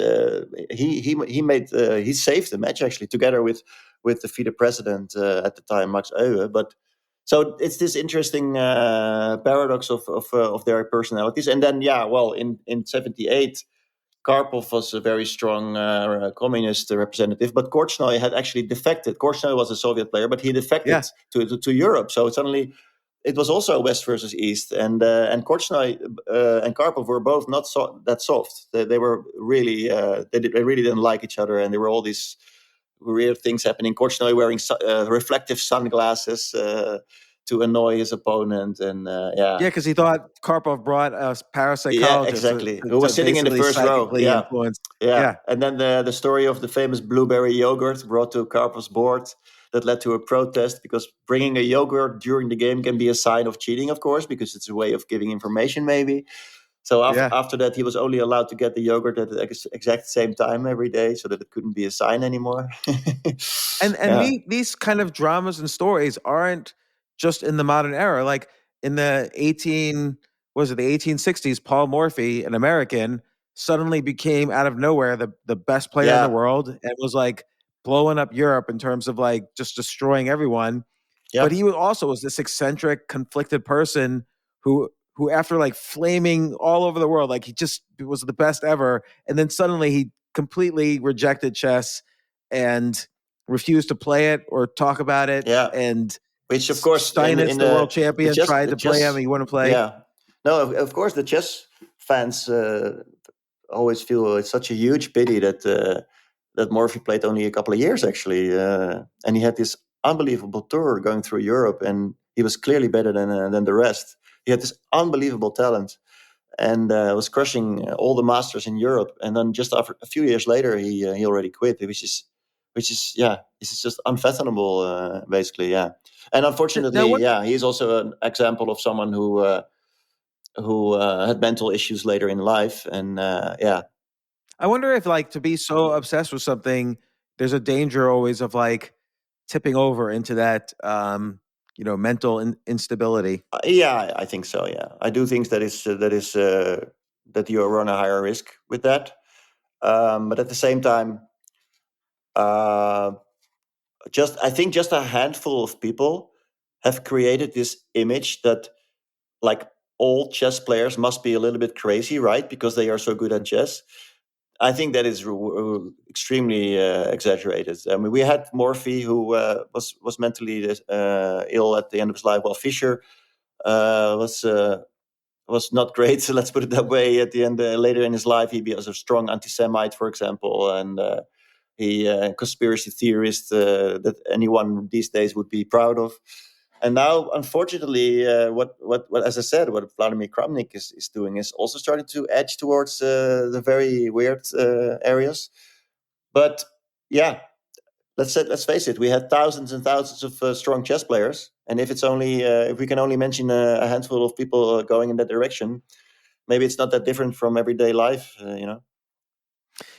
he saved the match actually, together with the FIDE president at the time, Max Euwe. But so it's this interesting paradox of their personalities. And then in '78, Karpov was a very strong communist representative, but Korchnoi had actually defected. Korchnoi was a Soviet player, but he defected to Europe. So suddenly it was also West versus East, and Korchnoi and Karpov were both not that soft. They were really they really didn't like each other, and there were all these weird things happening. Korchnoi wearing reflective sunglasses to annoy his opponent, and because he thought Karpov brought a parapsychologist. Yeah, exactly. Who was sitting in the first row. Yeah. Yeah. And then the story of the famous blueberry yogurt brought to Karpov's board that led to a protest, because bringing a yogurt during the game can be a sign of cheating, of course, because it's a way of giving information maybe. So after that, he was only allowed to get the yogurt at the exact same time every day, so that it couldn't be a sign anymore. These kind of dramas and stories aren't just in the modern era. Like in the 1860s, Paul Morphy, an American, suddenly became out of nowhere the best player in the world, and was like blowing up Europe in terms of like just destroying everyone. But he was this eccentric, conflicted person who after like flaming all over the world, like he just was the best ever, and then suddenly he completely rejected chess and refused to play it or talk about it. And which, of course, Steinitz, the world champion, tried to play him. He wouldn't play. Yeah. No, of course, the chess fans always feel it's such a huge pity that Morphy played only a couple of years, actually. And he had this unbelievable tour going through Europe, and he was clearly better than the rest. He had this unbelievable talent, and was crushing all the masters in Europe. And then just after a few years later, he already quit, which is just unfathomable, basically. Yeah. And unfortunately, he's also an example of someone who had mental issues later in life, and I wonder if, like, to be so obsessed with something, there's a danger always of like tipping over into that, mental instability. I think so. Yeah, I do think that you run a higher risk with that, but at the same time, I think just a handful of people have created this image that, like, all chess players must be a little bit crazy, right? Because they are so good at chess. I think that is extremely exaggerated. I mean, we had Morphy, who was mentally ill at the end of his life, while Fischer was not great. So let's put it that way. At the end, later in his life, he was a strong anti-Semite, for example, and he conspiracy theorist that anyone these days would be proud of. And now, unfortunately, what as I said, what Vladimir Kramnik is doing is also starting to edge towards the very weird areas. But yeah, let's face it. We had thousands and thousands of strong chess players, and if we can only mention a handful of people going in that direction, maybe it's not that different from everyday life.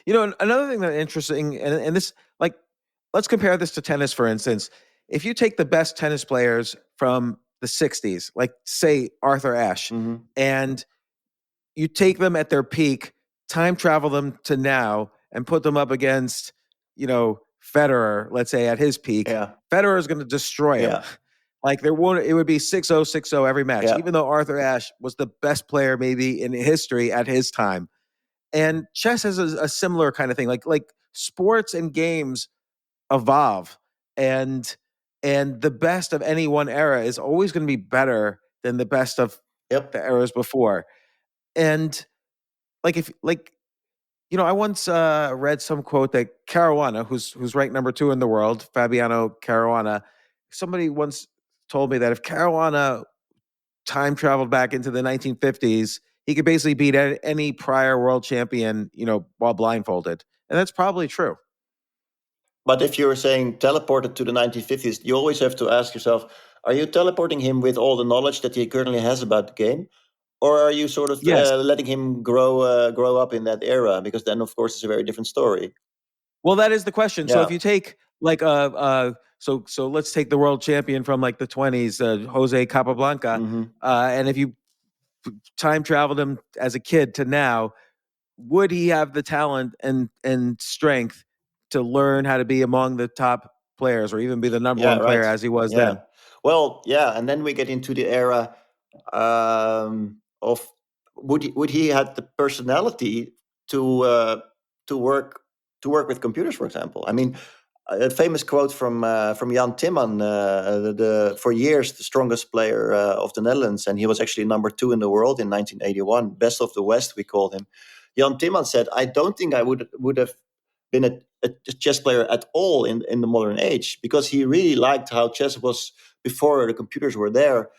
Another thing that's interesting, and this, like, let's compare this to tennis, for instance. If you take the best tennis players from the 60s, like, say, Arthur Ashe, Mm-hmm. and you take them at their peak, time travel them to now, and put them up against, Federer, let's say, at his peak, Yeah. Federer is going to destroy him. Yeah. Like, it would be 6-0, 6-0 every match, Yeah. even though Arthur Ashe was the best player maybe in history at his time. And chess is a similar kind of thing. Like sports and games evolve, and the best of any one era is always going to be better than the best of Yep. the eras before. And I once read some quote that Caruana, who's ranked number 2 in the world, Fabiano Caruana, somebody once told me that if Caruana time traveled back into the 1950s, he could basically beat any prior world champion, while blindfolded. And that's probably true. But if you're saying teleported to the 1950s, you always have to ask yourself, are you teleporting him with all the knowledge that he currently has about the game? Or are you sort of Yes. letting him grow up in that era? Because then, of course, it's a very different story. Well, that is the question. So Yeah. if you take so let's take the world champion from like the 20s, Jose Capablanca, Mm-hmm. and if you time traveled him as a kid to now, would he have the talent and strength to learn how to be among the top players, or even be the number one player as he was then? Well, yeah, and then we get into the era of would he have the personality to work with computers, for example? I mean, a famous quote from Jan Timman, for years the strongest player of the Netherlands, and he was actually number 2 in the world in 1981, best of the West, we called him. Jan Timman said, "I don't think I would have been a chess player at all in the modern age, because he really liked how chess was before the computers were there.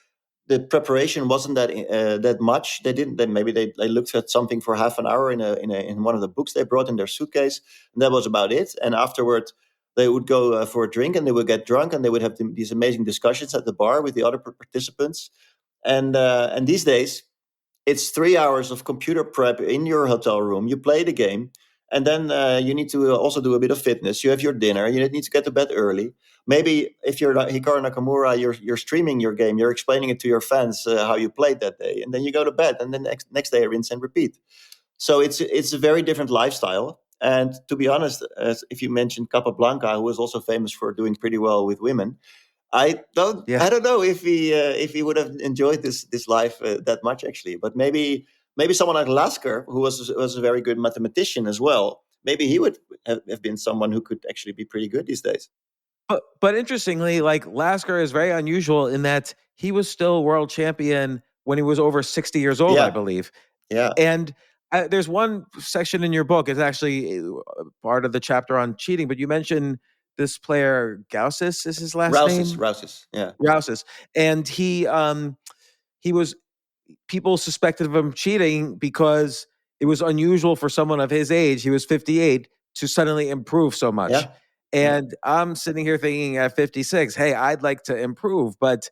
The preparation wasn't that much. Maybe they looked at something for half an hour in one of the books they brought in their suitcase, and that was about it. And afterward, they would go for a drink, and they would get drunk, and they would have these amazing discussions at the bar with the other participants. And these days, it's 3 hours of computer prep in your hotel room. You play the game, and then you need to also do a bit of fitness. You have your dinner. You need to get to bed early. Maybe if you're Hikaru Nakamura, you're streaming your game. You're explaining it to your fans how you played that day, and then you go to bed. And then next day, rinse and repeat. So it's a very different lifestyle. And to be honest, if you mentioned Capablanca, who was also famous for doing pretty well with women, I don't know if he would have enjoyed this life that much, actually. But maybe someone like Lasker, who was a very good mathematician as well, maybe he would have been someone who could actually be pretty good these days. But interestingly, like, Lasker is very unusual in that he was still world champion when he was over 60 years old, I believe. Yeah. And there's one section in your book, it's actually part of the chapter on cheating, but you mentioned this player, Gaussis is his last name? Rousis, yeah. Rousis. And he was, people suspected of him cheating because it was unusual for someone of his age, he was 58, to suddenly improve so much. Yeah. And I'm sitting here thinking at 56, hey, I'd like to improve, but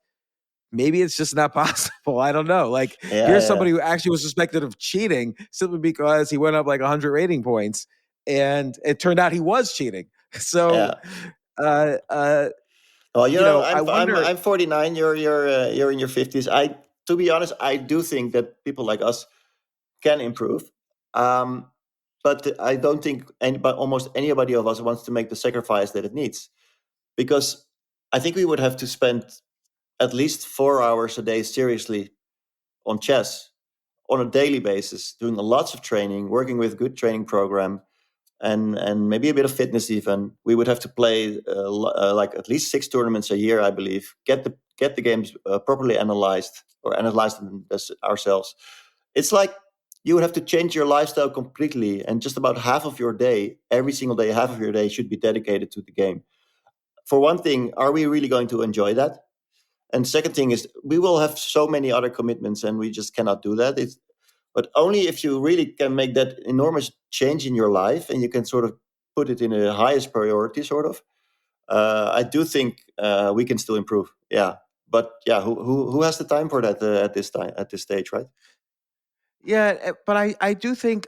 maybe it's just not possible. I don't know. Like, here's somebody who actually was suspected of cheating simply because he went up like 100 rating points, and it turned out he was cheating. So, well, I wonder. I'm 49. You're in your 50s. To be honest, I do think that people like us can improve. But I don't think almost anybody of us wants to make the sacrifice that it needs, because I think we would have to spend at least 4 hours a day seriously on chess on a daily basis, doing lots of training, working with a good training program, and maybe a bit of fitness even. We would have to play like at least 6 tournaments a year, I believe. Get get the games properly analyzed or analyze them ourselves, it's like you would have to change your lifestyle completely, and just about half of your day, every single day, half of your day should be dedicated to the game. For one thing, are we really going to enjoy that? And second thing is, we will have so many other commitments, and we just cannot do that. But only if you really can make that enormous change in your life, and you can sort of put it in the highest priority, sort of. I do think we can still improve. Yeah, but yeah, who has the time for that at this stage, right? Yeah, but I do think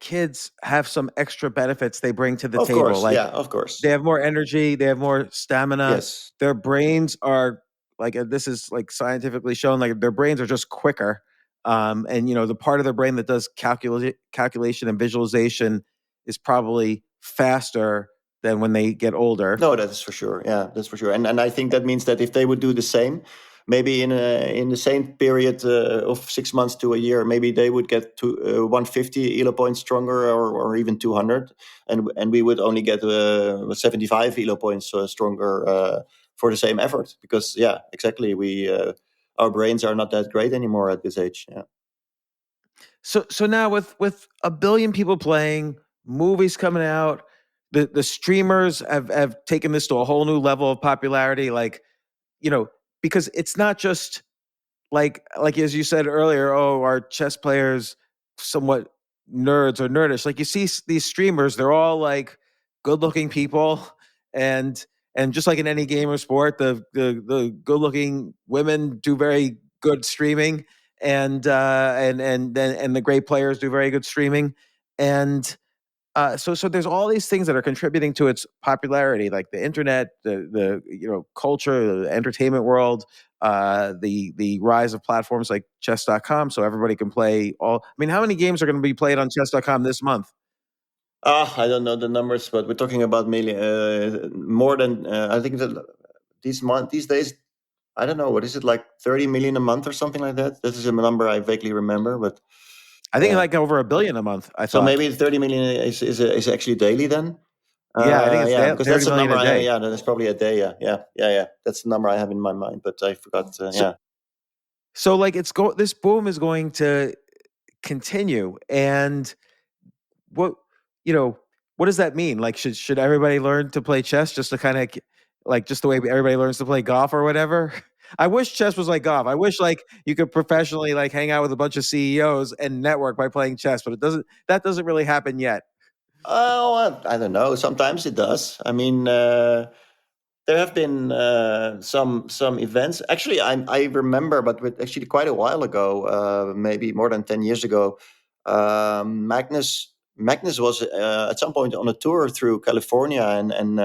kids have some extra benefits they bring to the Of table. course, Like yeah, of course. they have more energy, they have more stamina. Yes. Their brains are like this is like scientifically shown. Like their brains are just quicker. And the part of their brain that does calculation and visualization is probably faster than when they get older. No, that is for sure. Yeah, that's for sure. And I think that means that if they would do the same, maybe in the same period of 6 months to a year, maybe they would get to 150 elo points stronger, or even 200, and we would only get 75 elo points stronger for the same effort. Because yeah, exactly, we our brains are not that great anymore at this age. Yeah. So now with a billion people playing, movies coming out, the streamers have taken this to a whole new level of popularity. Like, because it's not just like as you said earlier, oh, our chess players somewhat nerds or nerdish. Like you see these streamers, they're all like good-looking people, and just like in any game or sport, the good-looking women do very good streaming, and the great players do very good streaming, and so there's all these things that are contributing to its popularity, like the internet, the culture, the entertainment world, the rise of platforms like chess.com, so everybody can play all. I mean, how many games are going to be played on chess.com this month? I don't know the numbers, but we're talking about more than I think that these days. I don't know, what is it, like 30 million a month or something like that? This is a number I vaguely remember, but I think like over 1 billion a month. I so thought. maybe 30 million is actually daily then. Yeah, I think it's because 30 that's the million number. a day. Yeah, that's probably a day. Yeah. That's the number I have in my mind, but I forgot. Yeah. So like this boom is going to continue, and what what does that mean? Like should everybody learn to play chess just to kind of like just the way everybody learns to play golf or whatever? I wish chess was like golf. I wish like you could professionally like hang out with a bunch of CEOs and network by playing chess, but that doesn't really happen yet. Oh, I don't know. Sometimes it does. I mean, there have been some events. Actually, I remember, but actually quite a while ago, maybe more than 10 years ago, Magnus was at some point on a tour through California, and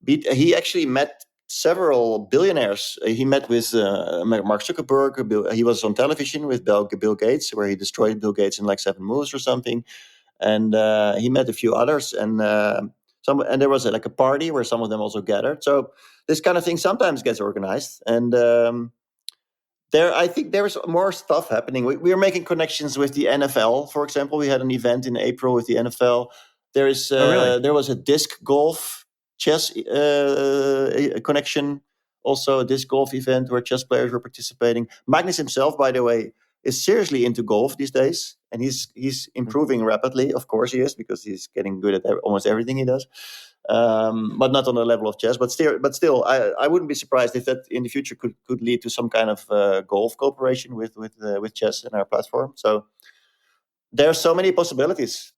he actually met several billionaires. He met with Mark Zuckerberg. He was on television with Bill Gates, where he destroyed Bill Gates in like 7 moves or something. And he met a few others, and there was like a party where some of them also gathered. So this kind of thing sometimes gets organized, and I think there's more stuff happening. We are making connections with the NFL, for example. We had an event in April with the NFL. There was a disc golf chess connection, also a disc golf event where chess players were participating. Magnus himself, by the way, is seriously into golf these days, and he's improving rapidly. Of course he is, because he's getting good at almost everything he does. But not on the level of chess. But still, I wouldn't be surprised if that in the future could lead to some kind of golf cooperation with chess in our platform. So there are so many possibilities.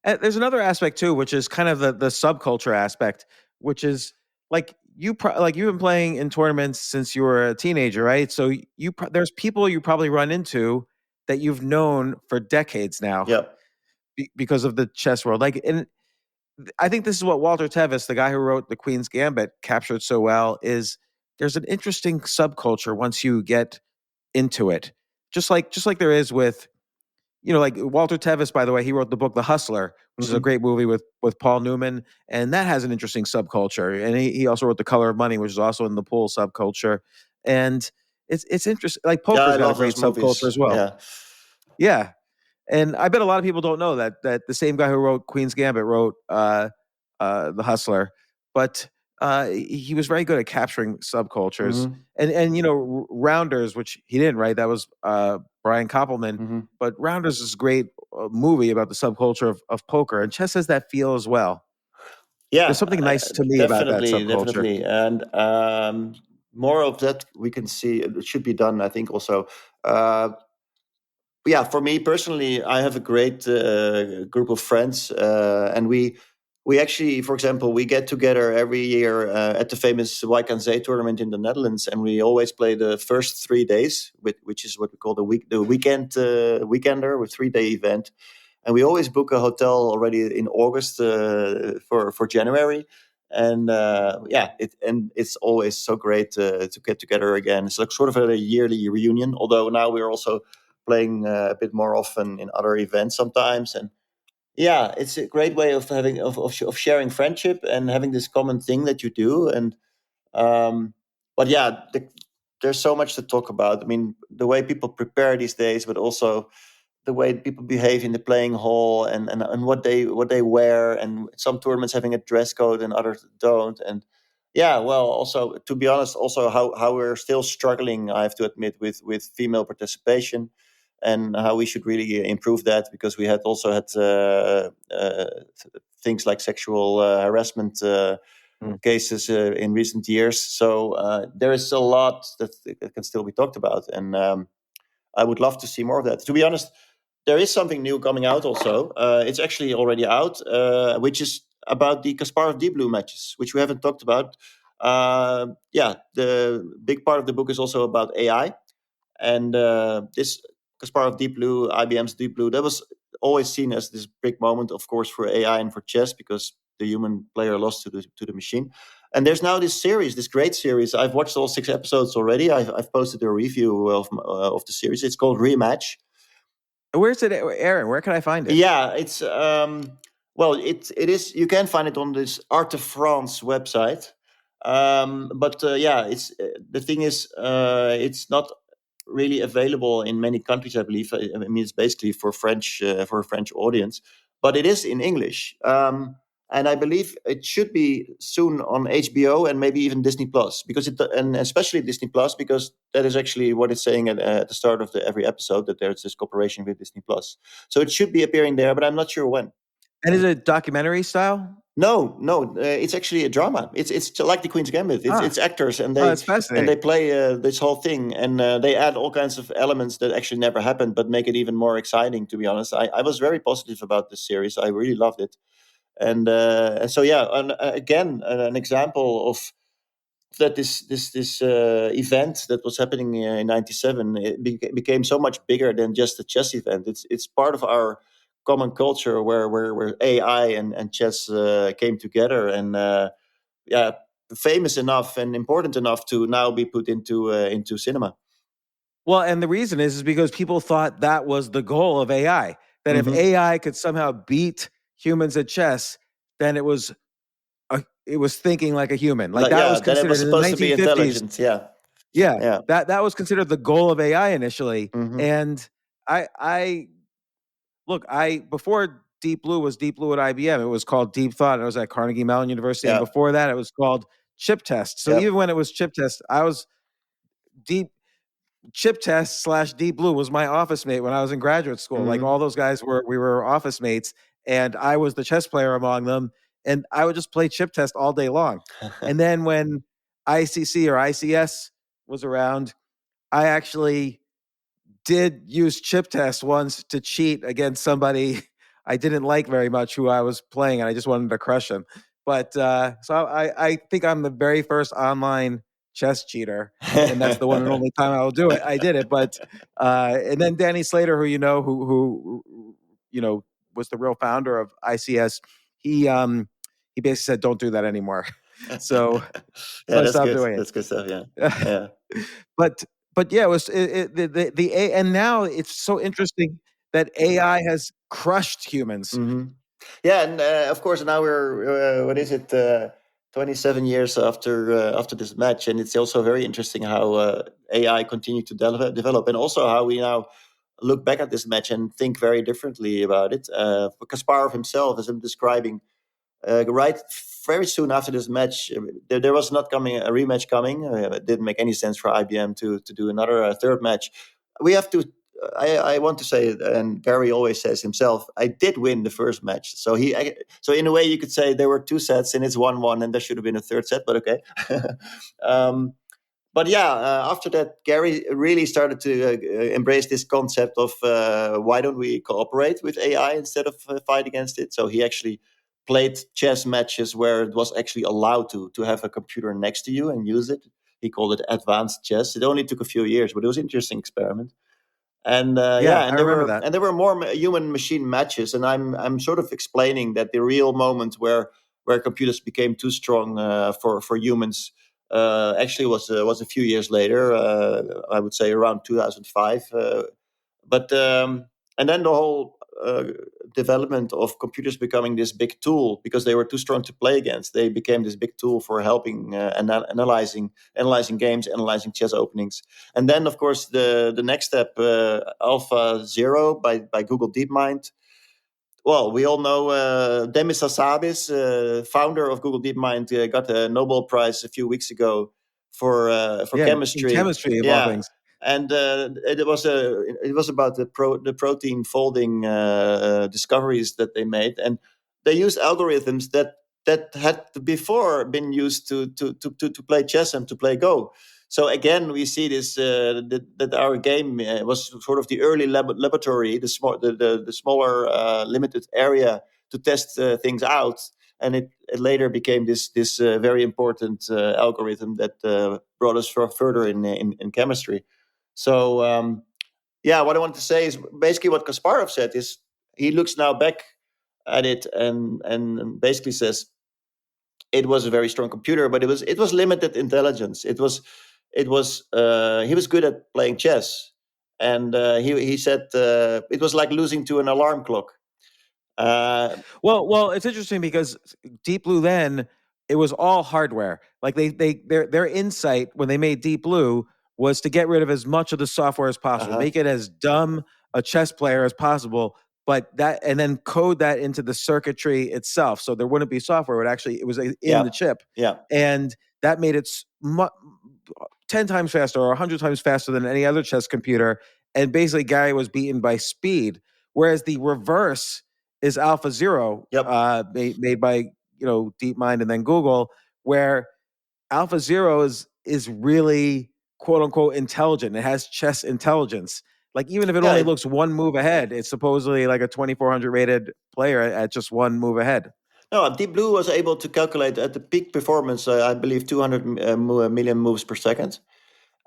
And there's another aspect too, which is kind of the subculture aspect, which is like you've been playing in tournaments since you were a teenager, right? So there's people you probably run into that you've known for decades now, because of the chess world. Like, and I think this is what Walter Tevis, the guy who wrote The Queen's Gambit, captured so well. Is there's an interesting subculture once you get into it, just like there is with. Like Walter Tevis, by the way, he wrote the book The Hustler, which is a great movie with Paul Newman, and that has an interesting subculture. And he also wrote The Color of Money, which is also in the pool subculture. And it's interesting. Like poker's got a great subculture as well. Yeah. And I bet a lot of people don't know that the same guy who wrote Queen's Gambit wrote The Hustler. But he was very good at capturing subcultures. Mhm. And Rounders, which he didn't write, that was Brian Koppelman. Mhm. But Rounders is a great movie about the subculture of poker, and chess has that feel as well. Yeah, There's something nice to me about that definitely, subculture. definitely, and more of that we can see. It should be done, I think, also. Yeah, for me personally, I have a great group of friends, and we actually, for example, we get together every year at the famous Wijk aan Zee tournament in the Netherlands, and we always play the first 3 days, which is what we call the weekender, with 3-day event, and we always book a hotel already in August for January. And it's always so great to get together again. It's like sort of a yearly reunion. Although now we're also playing a bit more often in other events sometimes, and yeah, it's a great way of having of sharing friendship and having this common thing that you do. And but yeah, there's so much to talk about. I mean, the way people prepare these days, but also the way people behave in the playing hall, and what they wear, and some tournaments having a dress code and others don't. And yeah, well, also, to be honest, also how we're still struggling, I have to admit, with female participation, and how we should really improve that, because we had things like sexual harassment cases in recent years. So there is a lot that can still be talked about, and I would love to see more of that. To be honest, there is something new coming out also. It's actually already out, which is about the Kasparov Deep Blue matches, which we haven't talked about. Yeah, the big part of the book is also about AI. And this Kasparov Deep Blue, IBM's Deep Blue, that was always seen as this big moment, of course, for AI and for chess, because the human player lost to the machine. And there's now this series, this great series. I've watched all 6 episodes already. I've posted a review of the series. It's called Rematch. Where's it, Aaron? Where can I find it? Yeah, it's well, it is. You can find it on this Art of France website. But yeah, it's the thing is, it's not really available in many countries, I believe. I mean, it's basically for a French audience, but it is in English. And I believe it should be soon on HBO and maybe even Disney Plus, because and especially Disney Plus, because that is actually what it's saying at the start of every episode, that there's this cooperation with Disney Plus. So it should be appearing there, but I'm not sure when. And is it documentary style? No, it's actually a drama. It's like the Queen's Gambit. It's actors, and that's fascinating. they play this whole thing, and they add all kinds of elements that actually never happened, but make it even more exciting. To be honest, I was very positive about this series. I really loved it, and so yeah, again, an example of that this event that was happening in '97 became so much bigger than just a chess event. It's part of our common culture where AI and chess came together, and yeah, famous enough and important enough to now be put into cinema. Well, and the reason is because people thought that was the goal of AI. That if AI could somehow beat humans at chess, then it was thinking like a human. Like that was considered, that it was supposed to be in the 1950s. Intelligent. Yeah. That was considered the goal of AI initially. Mhm. And I look, before Deep Blue was Deep Blue at IBM, it was called Deep Thought. It was at Carnegie Mellon University. Yeah. And before that, it was called Chip Test. So Yep. even when it was Chip Test, I was Chip Test / Deep Blue was my office mate when I was in graduate school. Like all those guys we were office mates, and I was the chess player among them. And I would just play Chip Test all day long. And then when ICC or ICS was around, I actually did use Chip Test once to cheat against somebody I didn't like very much who I was playing, and I just wanted to crush him. But so I think I'm the very first online chess cheater, and that's the one and only time I will do it. I did it, but and then Danny Slater, who was the real founder of ICS, he basically said, "Don't do that anymore." So I stopped doing it. That's good stuff. Yeah. But yeah, it was and now it's so interesting that AI has crushed humans. Mm-hmm. Yeah, and of course now we're what is it? 27 years after this match, and it's also very interesting how AI continued to develop, and also how we now look back at this match and think very differently about it. Kasparov himself, as I'm describing, right very soon after this match, there was not coming a rematch coming. It didn't make any sense for IBM to do another third match. We have to. I want to say, and Gary always says himself, I did win the first match. So so in a way, you could say there were 2 sets and it's 1-1, and there should have been a third set. But okay. But yeah, after that, Gary really started to embrace this concept of why don't we cooperate with AI instead of fight against it? So he actually played chess matches where it was actually allowed to have a computer next to you and use it. He called it advanced chess. It only took a few years, but it was an interesting experiment. And Yeah, yeah, I remember that. there were more human machine matches, and I'm sort of explaining that the real moment where computers became too strong for humans actually was a few years later. I would say around 2005. But and then the whole development of computers becoming this big tool because they were too strong to play against. They became this big tool for helping analyzing games, analyzing chess openings. And then, of course, the next step, AlphaZero by Google DeepMind. Well, we all know Demis Hassabis, founder of Google DeepMind, got a Nobel Prize a few weeks ago for Yeah, in chemistry. chemistry of all Yeah, things. and it was about the protein folding discoveries that they made, and they used algorithms that had before been used to play chess and to play Go. So again, we see this that our game was sort of the early laboratory, the smaller limited area to test things out, and it later became this very important algorithm that brought us further in chemistry. So yeah, what I wanted to say is basically what Kasparov said is he looks now back at it and basically says it was a very strong computer, but it was limited intelligence. It was he was good at playing chess, and he said it was like losing to an alarm clock. Well, it's interesting because Deep Blue then it was all hardware. Like their insight when they made Deep Blue was to get rid of as much of the software as possible, Uh-huh. make it as dumb a chess player as possible, but that and then code that into the circuitry itself, so there wouldn't be software. It was in Yeah, the chip, yeah, and that made it 10 times faster or 100 times faster than any other chess computer. And basically, Gary was beaten by speed, whereas the reverse is AlphaZero, yep. made by DeepMind and then Google, where AlphaZero is really quote unquote intelligent. It has chess intelligence. Like even if it Yeah, only looks one move ahead, it's supposedly like a 2400 rated player at just one move ahead. no, Deep Blue was able to calculate at the peak performance, I believe, 200 million moves per second.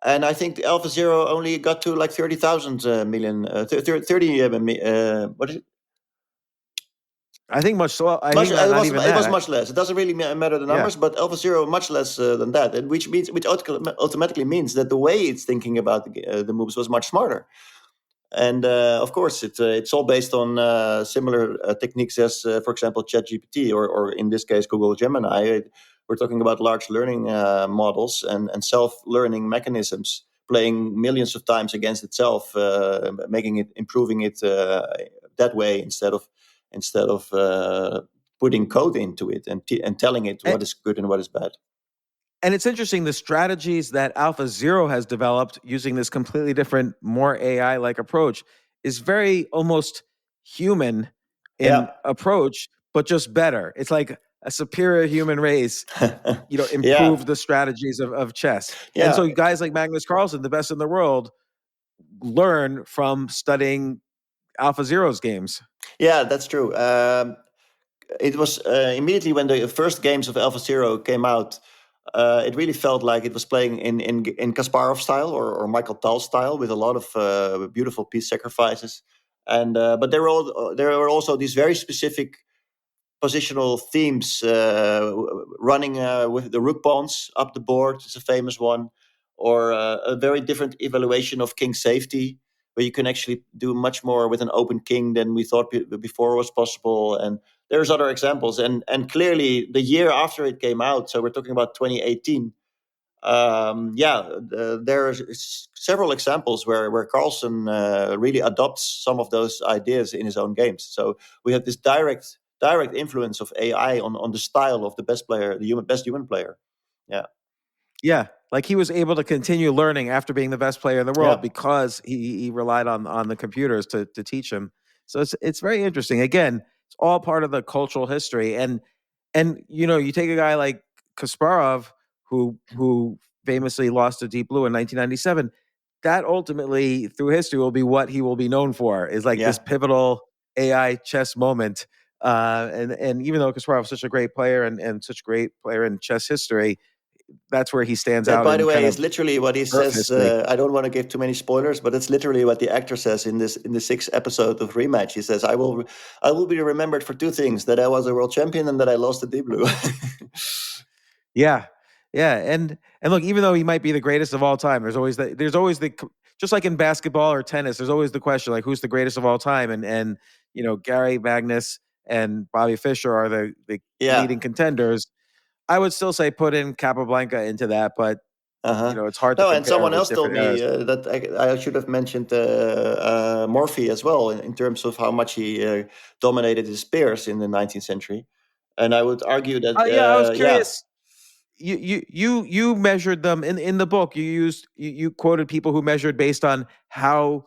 And I think the AlphaZero only got to like 30,000 million, 30, what is it? I think much so. I Much, think not even it was that. much less. It doesn't really matter the Yeah. numbers, but AlphaZero much less than that, and which automatically means that the way it's thinking about the moves was much smarter. And of course, it's all based on similar techniques as, for example, ChatGPT or in this case, Google Gemini. We're talking about large learning models and self-learning mechanisms playing millions of times against itself, improving it that way instead of putting code into it and telling it And, what is good and what is bad. and it's interesting the strategies that AlphaZero has developed using this completely different, more AI like approach is very almost human in Yeah. approach, but just better. It's like a superior human race, Yeah. improved the strategies of chess. And Yeah. so guys like Magnus Carlsen, the best in the world, learn from studying AlphaZero's games. Yeah, that's true. It was immediately when the first games of AlphaZero came out. It really felt like it was playing in Kasparov style or Michael Tal style with a lot of beautiful piece sacrifices. And but there were also these very specific positional themes running with the rook pawns up the board is a famous one, or a very different evaluation of king safety, where you can actually do much more with an open king than we thought before was possible. And there's other examples, and clearly the year after it came out, so we're talking about 2018. There are several examples where Carlsen really adopts some of those ideas in his own games. So we have this direct direct influence of AI on the style of the best player, the best human player. Yeah. Yeah, like he was able to continue learning after being the best player in the world Yeah. because he relied on the computers to teach him. So it's very interesting. Again, it's all part of the cultural history. And you take a guy like Kasparov, who famously lost to Deep Blue in 1997. That ultimately, through history, will be what he will be known for. Is like this Yeah. pivotal AI chess moment. And even though Kasparov is such a great player and such a great player in chess history, that's where he stands That, out by the in way, kind is of literally what he Earth says. history. I don't want to give too many spoilers, but it's literally what the actor says in the sixth episode of Rematch. He says, I will be remembered for two things: that I was a world champion and that I lost to Deep Blue." Yeah, yeah, and look, even though he might be the greatest of all time, there's always the just like in basketball or tennis, there's always the question like who's the greatest of all time, and Gary, Magnus, and Bobby Fischer are the Yeah. leading contenders. I would still say put in Capablanca into that, but Uh-huh. it's hard to No, and compare someone the else told different me eras. that I should have mentioned Morphy as well in terms of how much he dominated his peers in the 19th century. And I would argue that, Yeah, I was yeah, curious. You measured them in the book. You quoted people who measured based on how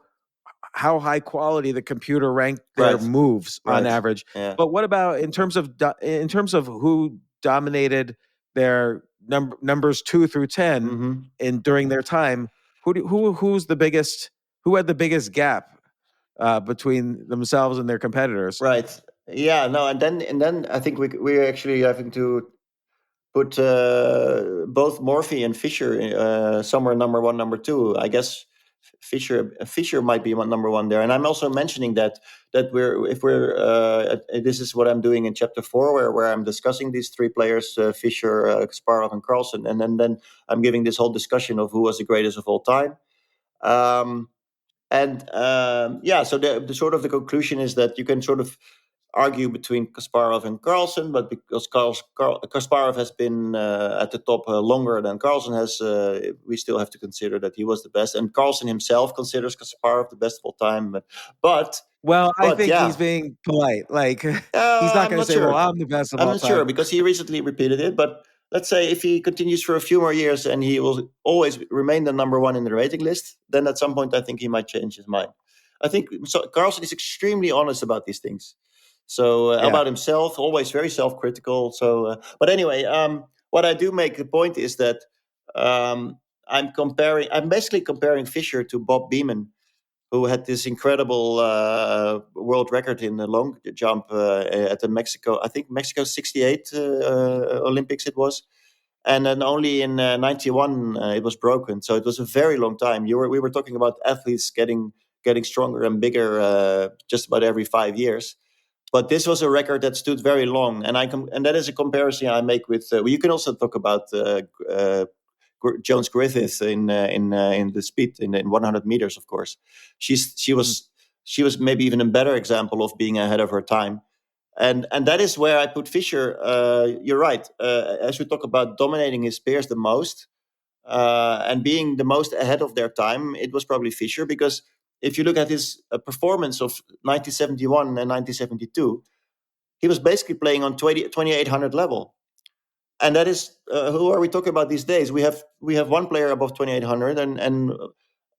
high quality the computer ranked their right, moves on right, average. yeah. But what about in terms of who dominated their numbers 2 through 10 Hmm. in during their time? Who's the biggest? Who had the biggest gap between themselves and their competitors? Right. Yeah, no, and then I think we're actually having to put both Morphy and Fischer somewhere number one, number two. I guess Fischer might be number one there. And I'm also mentioning that this is what I'm doing in chapter 4, where I'm discussing these three players, Fischer, Kasparov, and Carlsen, and then I'm giving this whole discussion of who was the greatest of all time. Um, and so the sort of the conclusion is that you can sort of argue between Kasparov and Carlsen, but because Kasparov has been at the top longer than Carlsen has, we still have to consider that he was the best. And Carlsen himself considers Kasparov the best of all time. But, Well, I but think he's yeah, being polite. Like he's not I'm going to not say, "Well, sure. I'm the best of I'm all not sure time." because he recently repeated it. But let's say if he continues for a few more years and he will always remain the number one in the rating list, then at some point I think he might change his mind. I think so. Carlsen is extremely honest about these things. So Yeah. about himself, always very self-critical. So, but anyway, what I do make the point is that I'm basically comparing Fischer to Bob Beamon, who had this incredible world record in the long jump at the Mexico, I think Mexico '68 Olympics it was, and then only in '91 it was broken. So it was a very long time. We were talking about athletes getting stronger and bigger just about every 5 years. But this was a record that stood very long, and and that is a comparison I make with. You can also talk about Jones Griffith in the speed in 100 meters. Of course, she Mm. was maybe even a better example of being ahead of her time, and that is where I put Fischer. You're right. As we talk about dominating his peers the most and being the most ahead of their time, it was probably Fischer because if you look at his performance of 1971 and 1972, he was basically playing on 2800 level. And that is who are we talking about these days? We have one player above 2800 and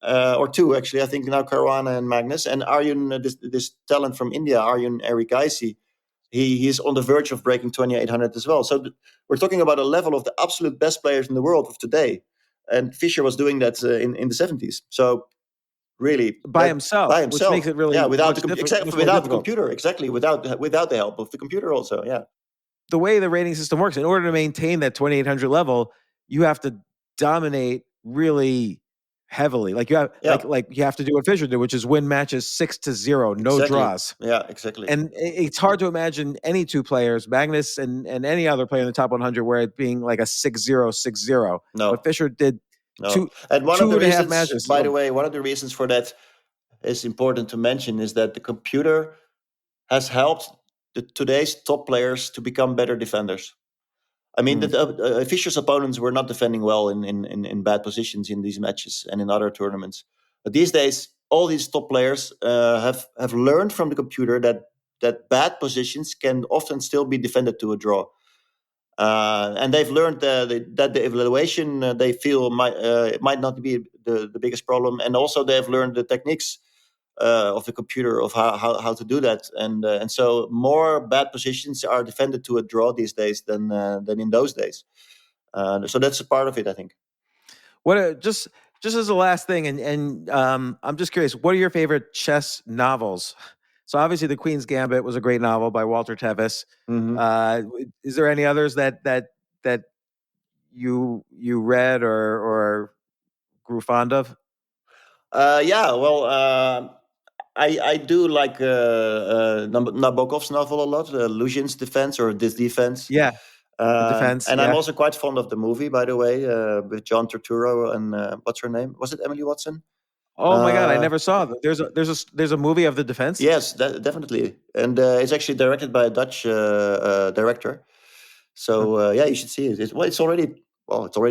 or two actually. I think now Caruana and Magnus and Arjun, this talent from India, Arjun Erikaisi. He's on the verge of breaking 2800 as well. So we're talking about a level of the absolute best players in the world of today. And Fischer was doing that in the 70s. So really, By that by himself, which makes himself, it yeah, really much more without the difficult. computer, exactly, without the help of the computer, also, yeah. The way the rating system works, in order to maintain that 2800 level, you have to dominate really heavily. Like you have Yeah, like you have to do what Fischer did, which is win matches 6-0, no exactly. draws. Yeah, exactly. And it's hard to imagine any two players, Magnus and any other player in the top 100, where it being like a 6-0, 6-0. But No, Fischer did no. two And one of two the and a half reasons, matches. by the way, one of the reasons for that is important to mention is that the computer has helped today's top players to become better defenders. I mean, Mm. Fischer's opponents were not defending well in bad positions in these matches and in other tournaments. But these days, all these top players have learned from the computer that that bad positions can often still be defended to a draw. And they've learned that the evaluation they feel might not be the biggest problem, and also they've learned the techniques of the computer of how to do that, and so more bad positions are defended to a draw these days than in those days. So that's a part of it, I think. What just as a last thing, and I'm just curious, what are your favorite chess novels? So obviously, The Queen's Gambit was a great novel by Walter Tevis. Is there any others that you read or grew fond of? Yeah, well, I do like Nabokov's novel a lot, Lucian's Defense or This Defense. Yeah, Defense. And yeah. I'm also quite fond of the movie, by the way, with John Turturro and what's her name? Was it Emily Watson? Oh my God, I never saw that. There's a movie of The Defense. Yes, definitely, and it's actually directed by a Dutch director. So yeah, you should see it. It's already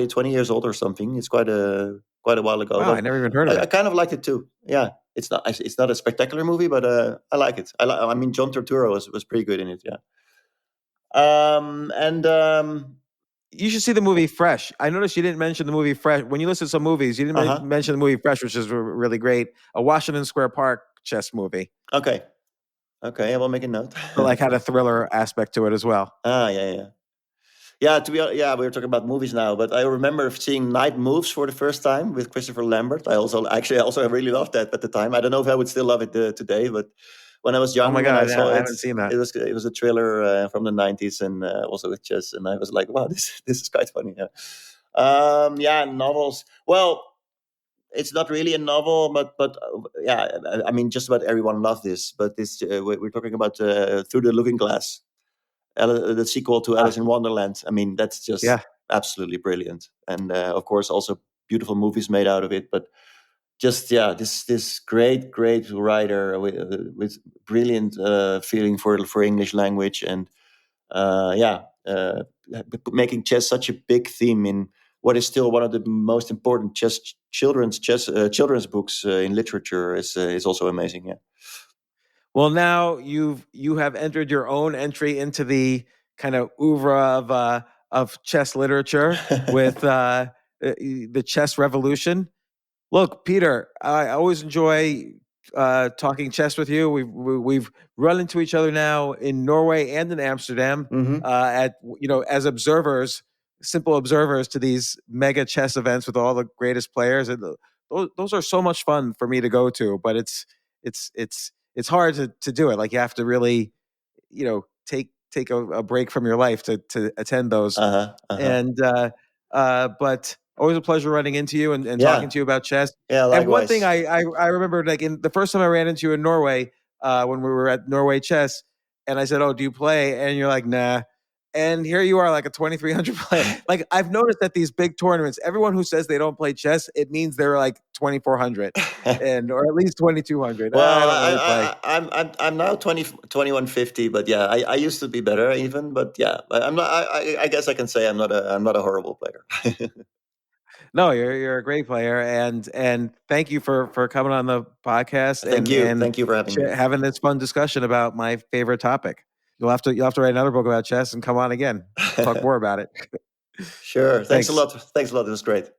20 years old or something. It's quite a while ago. Wow, I never even heard of it. I kind of liked it too. Yeah, it's not a spectacular movie, but I like it. I mean, John Turturro was pretty good in it. Yeah. You should see the movie Fresh. I noticed you didn't mention the movie Fresh. When you list some movies, you didn't mention the movie Fresh, which is really great. A Washington Square Park chess movie. Okay, I will make a note. Like had a thriller aspect to it as well. Yeah. To be honest, we were talking about movies now, but I remember seeing Night Moves for the first time with Christopher Lambert. I also really loved that at the time. I don't know if I would still love it today, but when I was young, oh my God, I saw I haven't seen that. It was a thriller from the 90s and also with chess, and I was like, wow, this is quite funny. Yeah. Novels. Well, it's not really a novel, but yeah, I mean, just about everyone loves this. But this we're talking about Through the Looking Glass, the sequel to Alice in Wonderland. I mean, that's just absolutely brilliant, and of course, also beautiful movies made out of it. But just this great writer with brilliant feeling for English language, and making chess such a big theme in what is still one of the most important children's books in literature is also amazing. Yeah. Well, now you have entered your own entry into the kind of oeuvre of chess literature with the Chess Revolution. Look, Peter, I always enjoy talking chess with you. We've run into each other now in Norway and in Amsterdam as observers, simple observers to these mega chess events with all the greatest players. And those are so much fun for me to go to, but it's hard to do it. Like you have to really, take a break from your life to attend those. But always a pleasure running into you and talking to you about chess. Yeah, likewise. And one thing I remember, like in the first time I ran into you in Norway, when we were at Norway Chess, and I said, "Oh, do you play?" And you're like, "Nah." And here you are, like a 2,300 player. Like I've noticed that these big tournaments, everyone who says they don't play chess, it means they're like 2,400 or at least 2,200. Well, I'm now 2150, but yeah, I used to be better even, but yeah, I'm not. I guess I can say I'm not a horrible player. No, you're a great player, and thank you for coming on the podcast. Thank you for having me. Having this fun discussion about my favorite topic. You'll have to write another book about chess and come on again. Talk more about it. Sure. Thanks a lot. It was great.